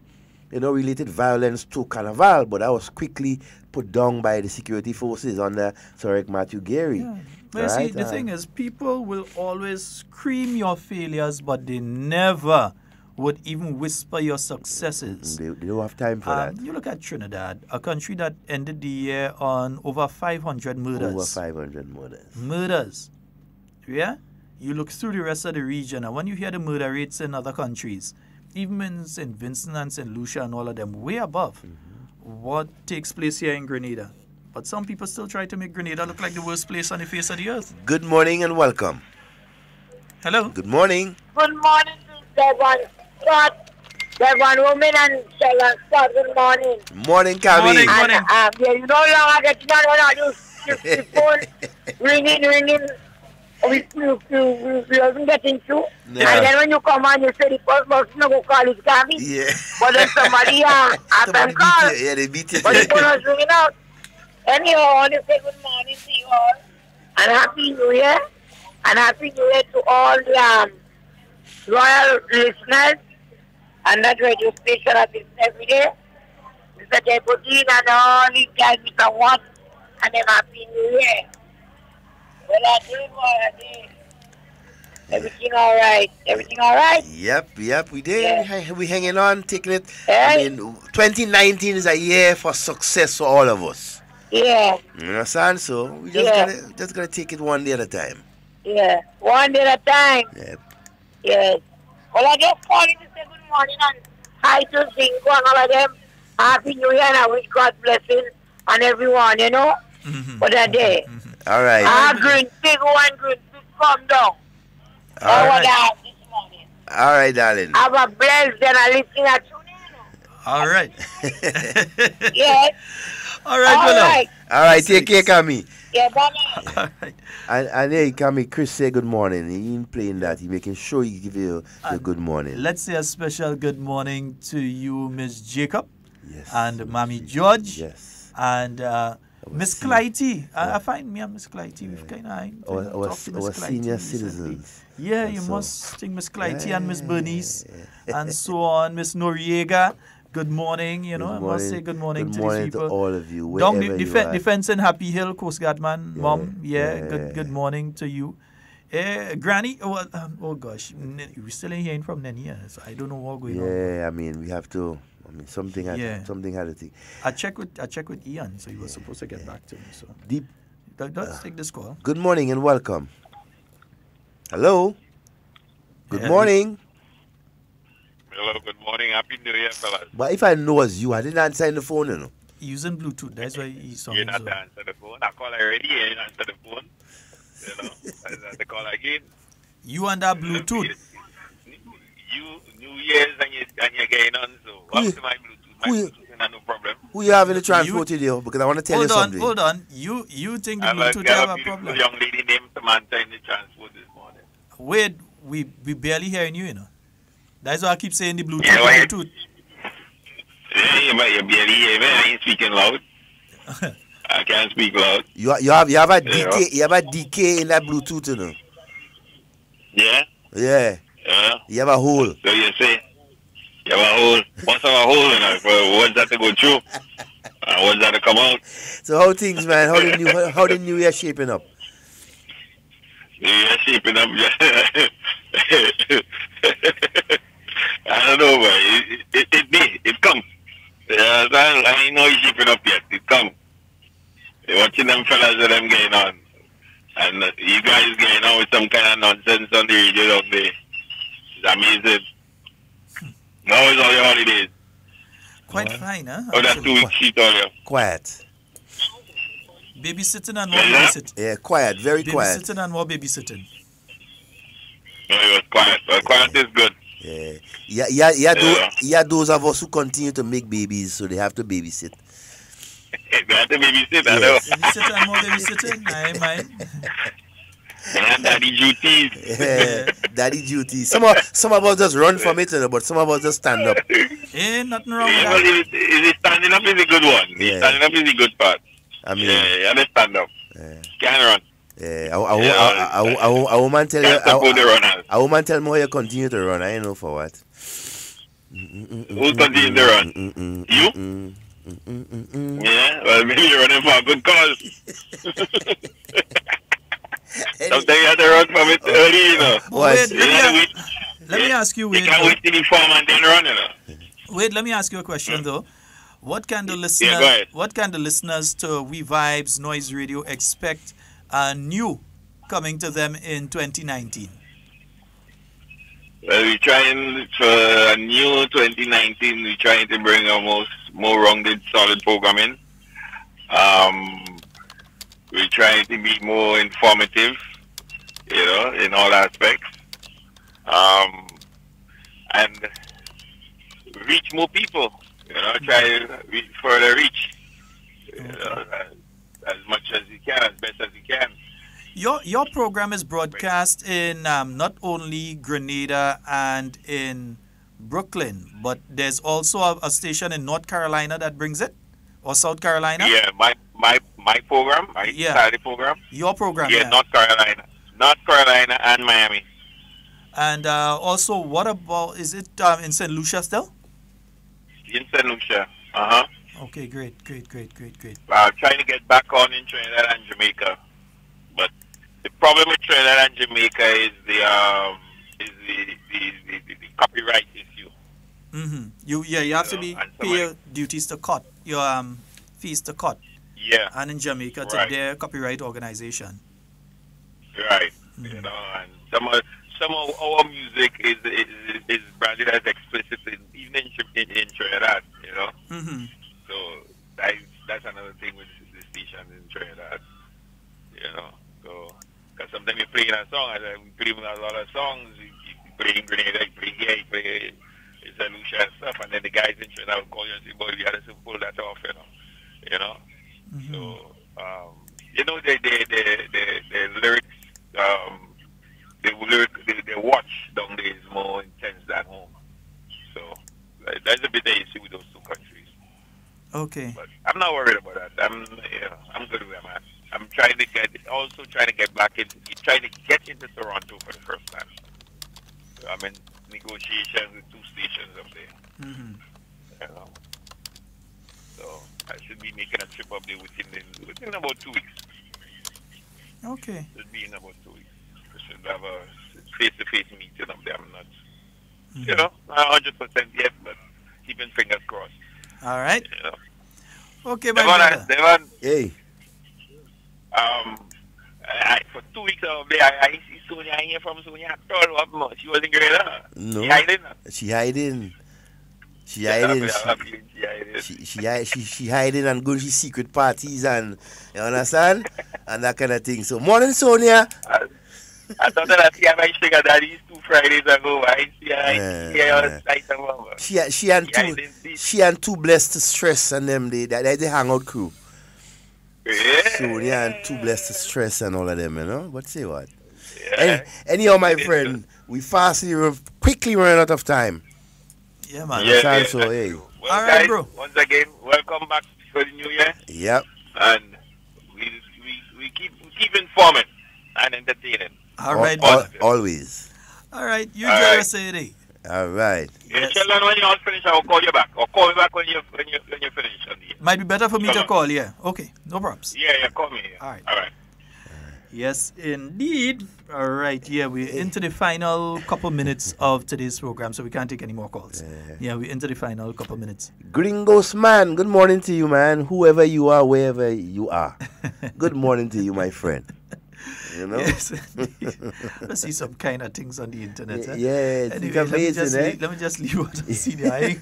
related violence to carnival, but that was quickly put down by the security forces under Sir Matthew Gary. Yeah. But see, the thing is, people will always scream your failures, but they never would even whisper your successes. They don't have time for that. You look at Trinidad, a country that ended the year on over 500 murders. Over 500 murders. Murders. Yeah? You look through the rest of the region, and when you hear the murder rates in other countries, even in St. Vincent and St. Lucia and all of them, way above what takes place here in Grenada. But some people still try to make Grenada look like the worst place on the face of the earth. Good morning and welcome. Hello. Good morning. Good morning, Devon Scott, Devon Romain and Sheldon Scott. Good morning. Morning, Camille. Morning. Yeah, you know, long I get on the phone ringing. We wasn't getting through. No. And then when you come on, you say the first person to go call is Gabby. Yeah. But then somebody have them call. Yeah, they beat you. But the phone was ringing out. Anyhow, I want to say good morning to you all. And Happy New Year. And Happy New Year to all the loyal listeners. And that radio station that is every day. Mr. Jebudin and all these guys, Mr. Watt. And then Happy New Year. Well, I did what I did. Everything all right? Everything all right? Yep, we did. Yeah. We hanging on, taking it. Hey. I mean, 2019 is a year for success for all of us. Yeah. You understand? So we just gotta take it one day at a time. Yeah, one day at a time. Yep. Yes. Well, I just called in to say good morning and hi to Zinco and all of them. Happy New Year and I wish God blessing on everyone, for that day. All right. Green Pig, one Green Pig, come down. All right. This morning. All right, darling. Have a blessed and I listen at you. All right. Yes. All right, All right, take care, Camille. Yeah, bye-bye. All right. And hey, Camille, Chris say good morning. He ain't playing that. He making sure he give you the good morning. Let's say a special good morning to you, Miss Jacob. Yes. And Mommy George. Yes. And Miss Clytie. I find me and Miss Clytie. We've kind of our senior citizens. Yeah, you must sing Miss Clytie and Miss Bernice and so on. Miss Noriega. Good morning, I must say good morning to these people. To all of you. Down defense in Happy Hill, Coast Guard man, Mom. Good morning to you. Granny, oh gosh, we still ain't hearing from Nenny, so I don't know what's going on. Yeah, I mean, we have to. I mean, something had to take. I check with Ian, so he was supposed to get back to me. So let's take this call. Good morning and welcome. Hello. Good morning. Hello, good morning. Happy New Year, fellas. But if I know it was you, I didn't answer the phone, Using Bluetooth, that's why he saw me. You not answer the phone. I call already, you didn't answer the phone. I the call again. You and that Bluetooth. New Year's and you're getting on, so what's my Bluetooth? My Bluetooth is no problem. Who you have in the transport today? Because I want to tell you something. Hold on. You think the Bluetooth have a problem? Young lady named Samantha in the transport this morning. Wait, we barely hearing you, That's why I keep saying the Bluetooth. Yeah, but you barely hear me. I ain't speaking loud. I can't speak loud. You have a DK. You have a DK in that Bluetooth, Yeah. Yeah. You have a hole. So you say you have a hole. What's a hole in it? What's that to go through? What's that to come out? So how things, man? How the new year shaping up? New year shaping up. I don't know, but it comes. Yeah, I ain't know it's shaping up yet. It comes. You're watching them fellas and them getting on. And you guys getting on with some kind of nonsense on the radio down there. It's amazing. Now it's all your holidays. Quite fine, huh? Oh, that's 2 weeks sheet on you. Quiet. Babysitting and more babysitting. Yeah, quiet, very quiet. Babysitting and more babysitting. No, it was quiet. But quiet is good. Yeah, those of us who continue to make babies, so they have to babysit. They have to babysit, I know. Babysit and more babysitting, I mind. They have daddy duties. Daddy duty. Some of us just run from it, but some of us just stand up. Ain't nothing wrong with Well, that. standing up is a good one. Yeah. Standing up is a good part. I mean, you gotta stand up. Can't run. Yeah, a woman tell you. A woman tell me how you continue to run. I ain't know for what. Who continue to run? You? Yeah, well, maybe you're running for a good cause. Sometimes you have to run from it early, you know. Wait, let me ask you, Wade. You can't wait till you form and then run, you know. Wait, let me ask you a question, though. What can the go listeners, ahead. what can the listeners to WeiVybz Noise Radio expect new coming to them in 2019? Well, we're trying for a new 2019. We're trying to bring a more rounded, solid programming. We're trying to be more informative, in all aspects, and reach more people. Try to further reach, as much as you can, as best as you can. Your program is broadcast in not only Grenada and in Brooklyn, but there's also a station in North Carolina that brings it, or South Carolina. Yeah, my program, my Saturday program. Your program, yeah. North Carolina and Miami. And also, what about, is it in St. Lucia still? In St. Lucia. Okay, great. Trying to get back on in Trinidad and Jamaica, but the problem with Trinidad and Jamaica is the copyright issue. Mm-hmm. You have to pay your duties to COT, your fees to COT. Yeah. And in Jamaica to their copyright organization. Right. And some of our music is branded as explicit even in Trinidad. Mm-hmm. So that's another thing with the station in Trinidad. So because sometimes you're playing a song, and we play a lot of songs. You play in Grenada, you play here, you play in St. Lucia and stuff, and then the guys in Trinidad will call you and say, "Boy, you gotta pull that off," Mm-hmm. So the lyrics, the watch down there is more intense than home. So that's a bit that you see with those two countries. Okay. But I'm not worried about that. I'm good where I'm at. I'm trying to get back trying to get into Toronto for the first time. So I'm in negotiations with two stations up there. Mm-hmm. So I should be making a trip up there within about 2 weeks. Okay. Should be in about 2 weeks. I should have a face-to-face meeting up there. I'm not, not 100% yet, but keeping fingers crossed. All right. Okay, my brother. Devon. Hey. For 2 weeks up there, I see Sonia. I hear from Sonia. I told her what much. She was in Grenada. No. She hiding. She hiding and going to secret parties and you understand and that kind of thing. So morning, Sonia. I thought that I see my sugar daddies 2 Fridays ago. I see her she and two blessed to stress and them they hangout crew. Yeah. Sonia and two blessed to stress and all of them, But say what? Yeah. Anyhow, my friend, we quickly run out of time. Yeah, man. So, hey. Well, all right, guys, bro. Once again, welcome back for the new year. Yep. And we keep informing and entertaining. All right, always. All right, you just say it. All right. Yeah, Sheldon, when you all finish, I'll call you back. Or call me back when you finish. Might be better for me to call. Yeah. Okay. No problems. Yeah. Call me. All right. All right. Yes, indeed. All right. Yeah, we're into the final couple minutes of today's program, so we can't take any more calls. Yeah, we're into the final couple minutes. Gringos man, good morning to you, man. Whoever you are, wherever you are. Good morning to you, my friend. Yes, I see some kind of things on the internet. Yeah, anyway, it's amazing. Let me just leave what I see there.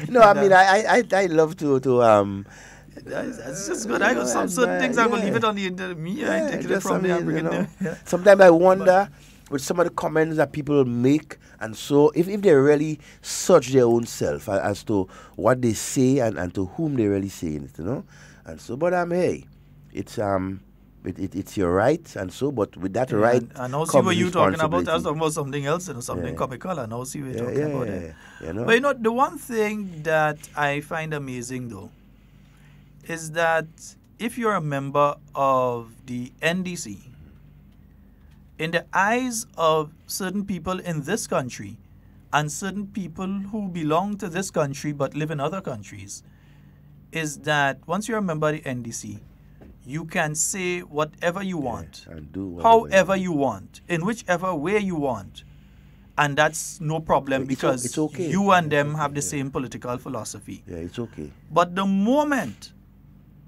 No, I mean, I love to It's just good. I got some certain things I will leave it on the internet. I take it from there and bring it there. Sometimes I wonder with some of the comments that people make, and so if they really search their own self as to what they say and to whom they really saying it, And so, but hey, it's It's your right, and so, but with that right, I know see comes what you talking about. I was responsibility. talking about something else, something Yeah. comical. I know see what you're Yeah, talking yeah, about yeah, it. you know? But you know, the one thing that I find amazing though is that if you're a member of the NDC, in the eyes of certain people in this country and certain people who belong to this country but live in other countries, is that once you're a member of the NDC, you can say whatever you want, and do whatever however you want, in whichever way you want. And that's no problem because it's okay. you and them have the same political philosophy. Yeah, it's okay. But the moment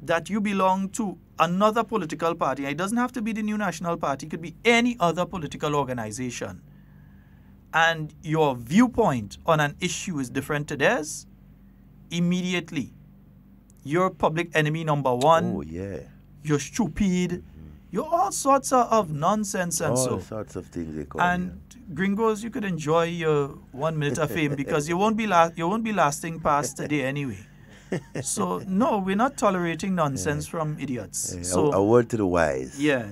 that you belong to another political party, it doesn't have to be the New National Party, it could be any other political organization, and your viewpoint on an issue is different to theirs, immediately you're public enemy number one. Oh, yeah. You're stupid. You're all sorts of nonsense and All so. sorts of things they call And gringos, you could enjoy your 1 minute of fame because you won't be lasting past today anyway. So no, we're not tolerating nonsense from idiots. you. So A word to the wise. yeah,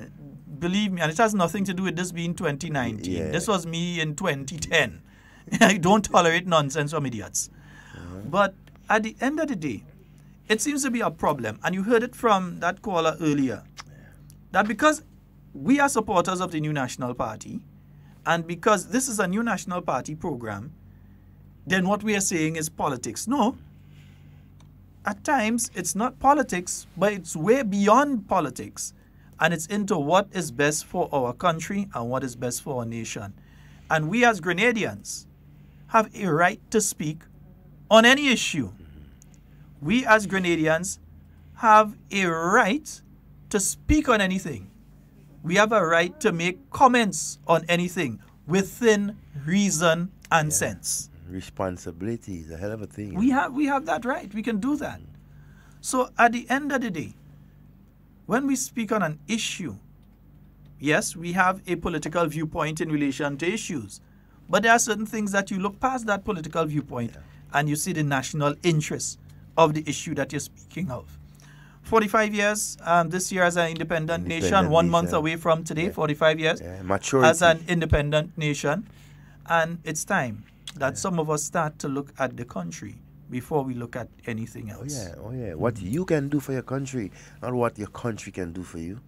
believe me, and it has nothing to do with this being 2019. Yeah. This was me in 2010. I don't tolerate nonsense from idiots. But at the end of the day, it seems to be a problem, and you heard it from that caller earlier, that because we are supporters of the New National Party, and because this is a New National Party program, then what we are saying is politics. No. At times, it's not politics, but it's way beyond politics. And it's into what is best for our country and what is best for our nation. And we as Grenadians have a right to speak on any issue. We as Grenadians have a right to speak on anything. We have a right to make comments on anything within reason and sense. Responsibility is a hell of a thing. We have that right. We can do that. So at the end of the day, when we speak on an issue, yes, we have a political viewpoint in relation to issues, but there are certain things that you look past that political viewpoint and you see the national interest of the issue that you're speaking of. 45 years this year as an independent nation, 1 month away from today, 45 years maturity. as an independent nation. And it's time that some of us start to look at the country before we look at anything else. Oh yeah. What you can do for your country, not what your country can do for you.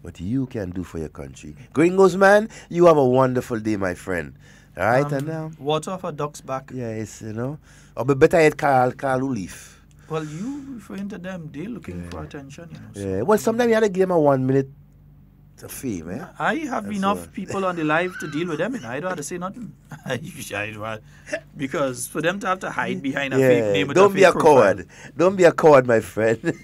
What you can do for your country. Gringos, man, you have a wonderful day, my friend. All right, and now water for ducks back. Yeah, it's or be better at Carl Leaf. Well, you referring to them, they're looking for attention, So. Yeah. Well, sometimes you have to give them a 1 minute of fame, eh? I have enough people on the live to deal with them, and I don't have to say nothing. Because for them to have to hide behind a fake name, don't be a coward. Don't be a coward, my friend.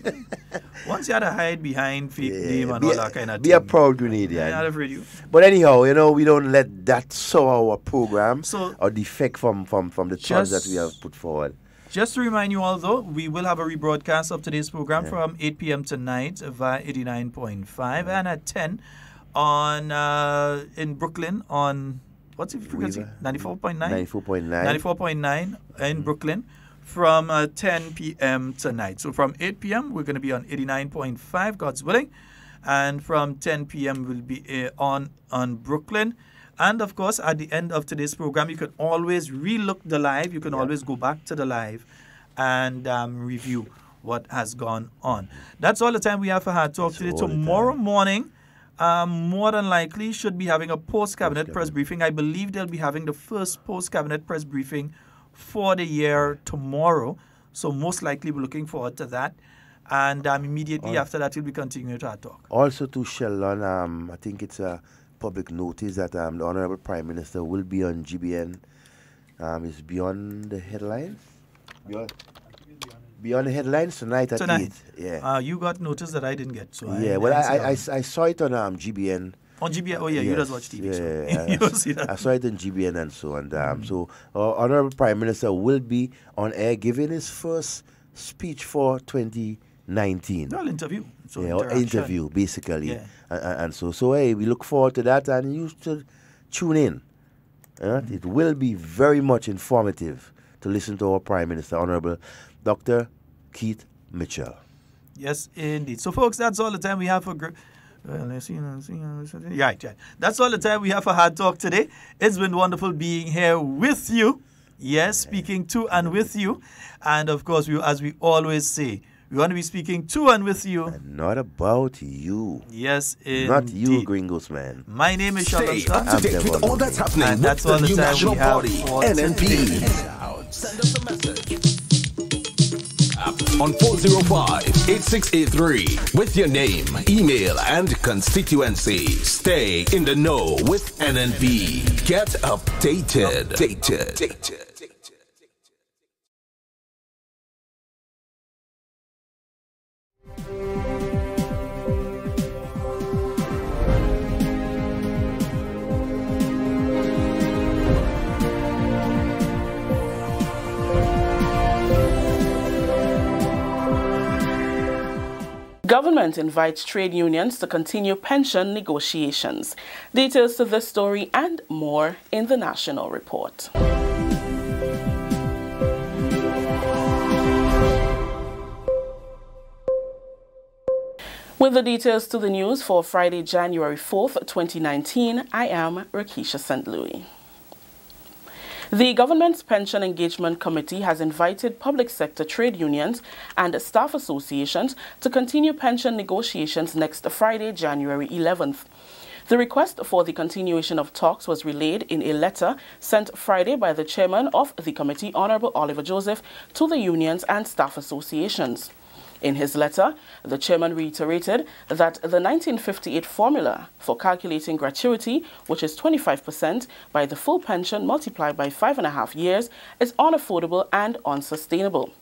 Once you had to hide behind fake name and all that kind of be thing. a proud Grenadian. I'm not afraid of you. But anyhow, we don't let that sour our program or defect from the thoughts that we have put forward. Just to remind you all, though, we will have a rebroadcast of today's program from 8 p.m. tonight via 89.5 and at 10 on in Brooklyn on, what's the frequency? 94.9? 94.9. 94.9 in Brooklyn from 10 p.m. tonight. So from 8 p.m., we're going to be on 89.5, God's willing. And from 10 p.m., we'll be on Brooklyn. And, of course, at the end of today's program, you can always relook the live. You can always go back to the live and review what has gone on. That's all the time we have for Hard Talk today. Tomorrow morning, more than likely, should be having a post-cabinet press briefing. I believe they'll be having the first post-cabinet press briefing for the year tomorrow. So most likely we're looking forward to that. And immediately after that, we'll be continuing to Hard Talk. Also to Sheldon, I think it's a public notice that the Honorable Prime Minister will be on GBN. It's beyond the headlines. Beyond the headlines tonight at 8. Yeah. You got notice that I didn't get. So I saw it on GBN. On GBN? Oh, yeah, you just watch TV. Yeah, you don't see that. I saw it on GBN and so on. So Honorable Prime Minister will be on air giving his first speech for 2019. Well, interview. So interview, basically. Yeah. And so hey, we look forward to that, and you should tune in. It will be very much informative to listen to our Prime Minister, Honorable Dr. Keith Mitchell. Yes, indeed. So, folks, that's all the time we have for Well, right. That's all the time we have for Hard Talk today. It's been wonderful being here with you. Yes, speaking to and with you. And of course, as we always say, we want to be speaking to and with you. And not about you. Yes, indeed. Not you, Gringos, man. My name is Sheldon Scott. Up to date with all that's happening and that's all the the new time National we have Party, for NNP. Send us a message on 405-8683 with your name, email, and constituency. Stay in the know with NNP. Get updated. Government invites trade unions to continue pension negotiations. Details to this story and more in the National Report. With the details to the news for Friday, January 4th, 2019, I am Rakisha St. Louis. The Government's Pension Engagement Committee has invited public sector trade unions and staff associations to continue pension negotiations next Friday, January 11th. The request for the continuation of talks was relayed in a letter sent Friday by the chairman of the committee, Honorable Oliver Joseph, to the unions and staff associations. In his letter, the chairman reiterated that the 1958 formula for calculating gratuity, which is 25% by the full pension multiplied by 5.5 years, is unaffordable and unsustainable.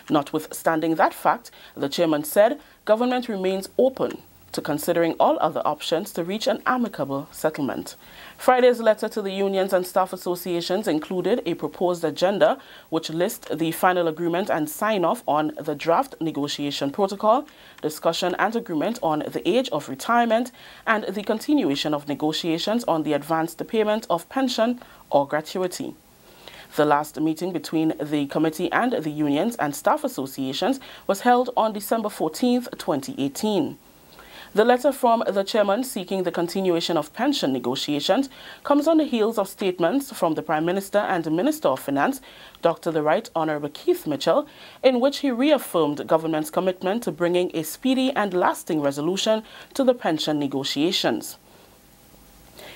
Notwithstanding that fact, the chairman said government remains open to considering all other options to reach an amicable settlement. Friday's letter to the unions and staff associations included a proposed agenda which lists the final agreement and sign-off on the draft negotiation protocol, discussion and agreement on the age of retirement, and the continuation of negotiations on the advanced payment of pension or gratuity. The last meeting between the committee and the unions and staff associations was held on December 14, 2018. The letter from the chairman seeking the continuation of pension negotiations comes on the heels of statements from the Prime Minister and Minister of Finance, Dr. the Right Honourable Keith Mitchell, in which he reaffirmed government's commitment to bringing a speedy and lasting resolution to the pension negotiations.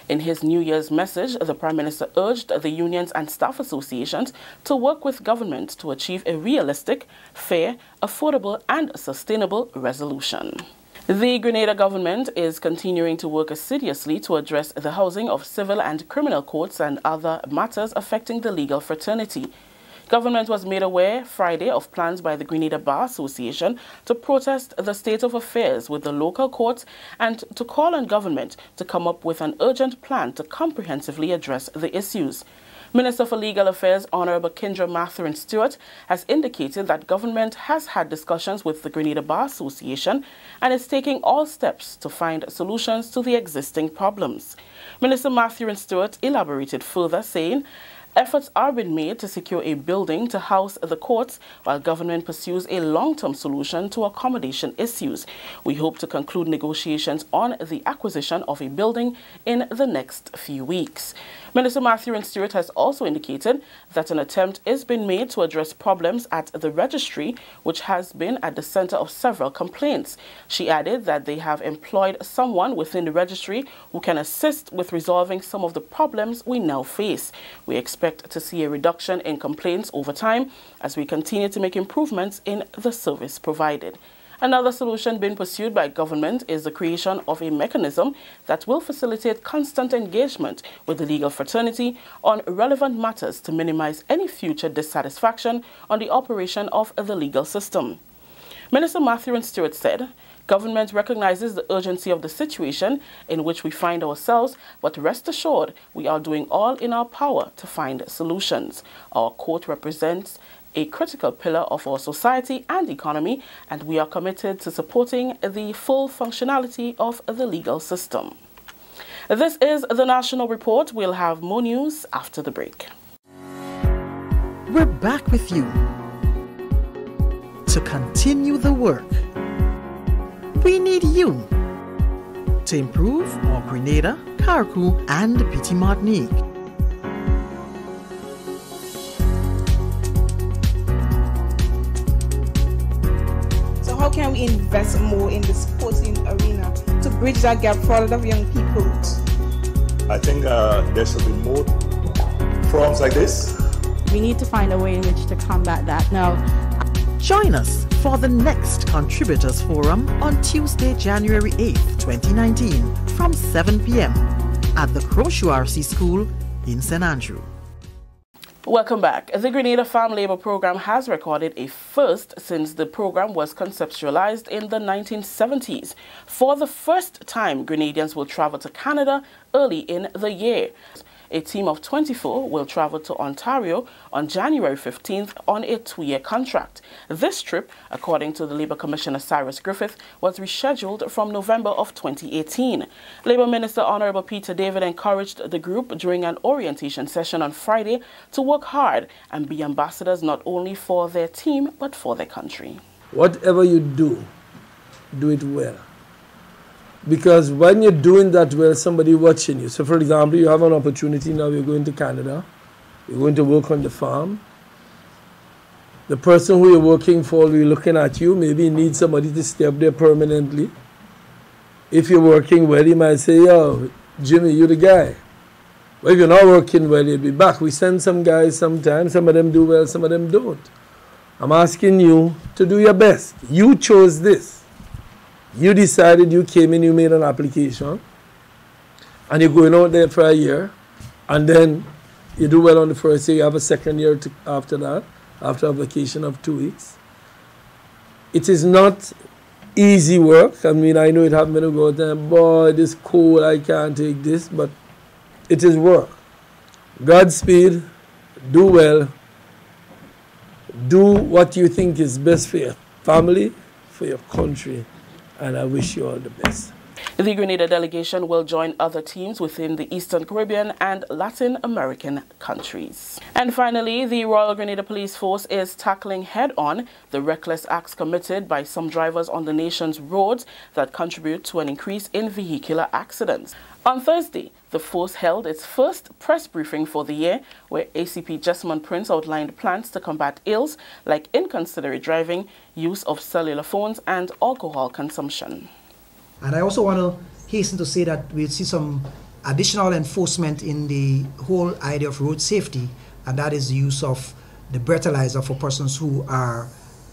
In his New Year's message, the Prime Minister urged the unions and staff associations to work with government to achieve a realistic, fair, affordable and sustainable resolution. The Grenada government is continuing to work assiduously to address the housing of civil and criminal courts and other matters affecting the legal fraternity. Government was made aware Friday of plans by the Grenada Bar Association to protest the state of affairs with the local courts and to call on government to come up with an urgent plan to comprehensively address the issues. Minister for Legal Affairs Honourable Kendra Mathurin Stewart has indicated that government has had discussions with the Grenada Bar Association and is taking all steps to find solutions to the existing problems. Minister Mathurin Stewart elaborated further, saying, efforts are being made to secure a building to house the courts while government pursues a long-term solution to accommodation issues. We hope to conclude negotiations on the acquisition of a building in the next few weeks. Minister Mathurin Stewart has also indicated that an attempt is being made to address problems at the registry, which has been at the center of several complaints. She added that they have employed someone within the registry who can assist with resolving some of the problems we now face. We expect to see a reduction in complaints over time as we continue to make improvements in the service provided. Another solution being pursued by government is the creation of a mechanism that will facilitate constant engagement with the legal fraternity on relevant matters to minimize any future dissatisfaction on the operation of the legal system. Minister Mathurin Stewart said, government recognizes the urgency of the situation in which we find ourselves, but rest assured we are doing all in our power to find solutions. Our court represents a critical pillar of our society and economy, and we are committed to supporting the full functionality of the legal system. This is the National Report. We'll have more news after the break. We're back with you to continue the work. We need you to improve our Grenada, Carriacou, and Petit Martinique. So how can we invest more in the sporting arena to bridge that gap for a lot of young people? I think there should be more forums like this. We need to find a way in which to combat that. Now, join us for the next Contributors Forum on Tuesday, January 8th, 2019 from 7 p.m. at the Crochet RC School in St. Andrew. Welcome back. The Grenada Farm Labour Program has recorded a first since the program was conceptualized in the 1970s. For the first time, Grenadians will travel to Canada early in the year. A team of 24 will travel to Ontario on January 15th on a 2-year contract. This trip, according to the Labour Commissioner Cyrus Griffith, was rescheduled from November of 2018. Labour Minister Honourable Peter David encouraged the group during an orientation session on Friday to work hard and be ambassadors not only for their team but for their country. Whatever you do, do it well. Because when you're doing that well, somebody watching you. So for example, you have an opportunity now, you're going to Canada, you're going to work on the farm. The person who you're working for will be looking at you, maybe need somebody to stay up there permanently. If you're working well, he might say, yo, Jimmy, you're the guy. Well, if you're not working well, you'll be back. We send some guys sometimes, some of them do well, some of them don't. I'm asking you to do your best. You chose this. You decided, you came in, you made an application, and you're going out there for a year, and then you do well on the first year, you have a second year after that, after a vacation of 2 weeks. It is not easy work. I mean, I know it happened to go there, boy, this cold, I can't take this, but it is work. Godspeed, do well, do what you think is best for your family, for your country, and I wish you all the best. The Grenada delegation will join other teams within the Eastern Caribbean and Latin American countries. And finally, the Royal Grenada Police Force is tackling head-on the reckless acts committed by some drivers on the nation's roads that contribute to an increase in vehicular accidents. On Thursday, the force held its first press briefing for the year, where ACP Jessamine Prince outlined plans to combat ills like inconsiderate driving, use of cellular phones, and alcohol consumption. And I also want to hasten to say that we'll see some additional enforcement in the whole idea of road safety, and that is the use of the breathalyzer for persons who are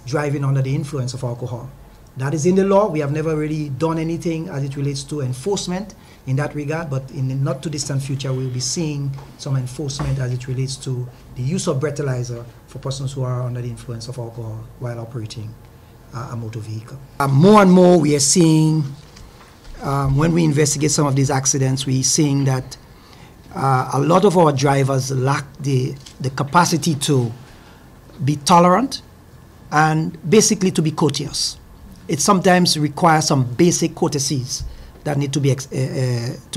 driving under the influence of alcohol. That is in the law. We have never really done anything as it relates to enforcement in that regard, but in the not too distant future, we'll be seeing some enforcement as it relates to the use of breathalyzer for persons who are under the influence of alcohol while operating a motor vehicle. More and more, we are seeing, when we investigate some of these accidents, we're seeing that a lot of our drivers lack the capacity to be tolerant and basically to be courteous. It sometimes requires some basic courtesies that need to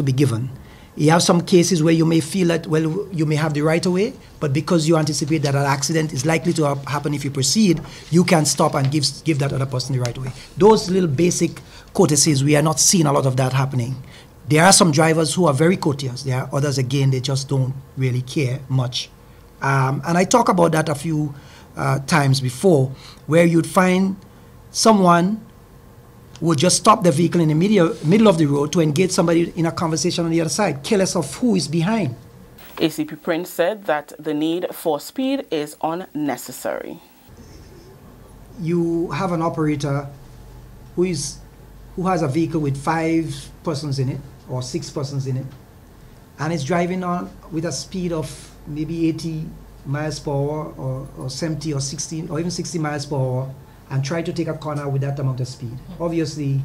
be given. You have some cases where you may feel that, well, you may have the right of way, but because you anticipate that an accident is likely to happen if you proceed, you can stop and give that other person the right of way. Those little basic courtesies, we are not seeing a lot of that happening. There are some drivers who are very courteous. There are others, again, they just don't really care much. And I talk about that a few times before, where you'd find someone would just stop the vehicle in the middle of the road to engage somebody in a conversation on the other side, careless of who is behind. ACP Prince said that the need for speed is unnecessary. You have an operator who has a vehicle with 5 persons in it or 6 persons in it, and is driving on with a speed of maybe 80 miles per hour or 70 or 60 or even 60 miles per hour, and try to take a corner with that amount of speed. Obviously,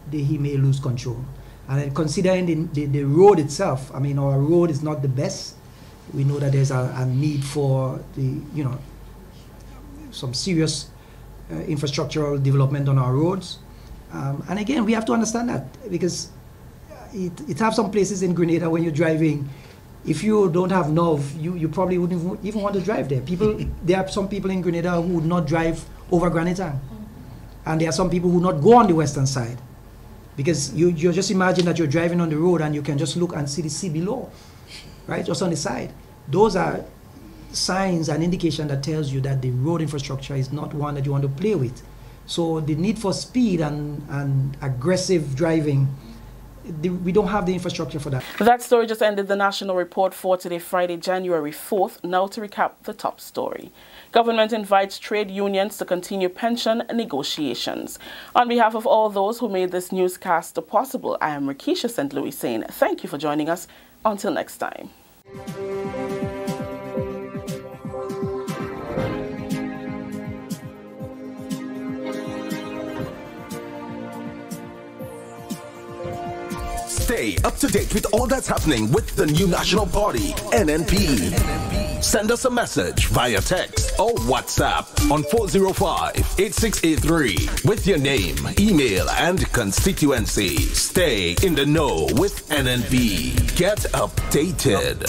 he may lose control. And then considering the road itself, I mean, our road is not the best. We know that there's a need for some serious infrastructural development on our roads. And again, we have to understand that, because it have some places in Grenada when you're driving, if you don't have nerve, you probably wouldn't even want to drive there. There are some people in Grenada who would not drive over Granite Town. And there are some people who would not go on the western side. Because you just imagine that you're driving on the road and you can just look and see the sea below, right? Just on the side. Those are signs and indication that tells you that the road infrastructure is not one that you want to play with. So the need for speed and aggressive driving, we don't have the infrastructure for that. That story just ended the national report for today, Friday, January 4th. Now to recap the top story. Government invites trade unions to continue pension negotiations. On behalf of all those who made this newscast possible, I am Rikisha St. Louis saying thank you for joining us. Until next time. Stay up to date with all that's happening with the new national party, NNP. Send us a message via text or WhatsApp on 405-8683 with your name, email, and constituency. Stay in the know with NNP. Get updated.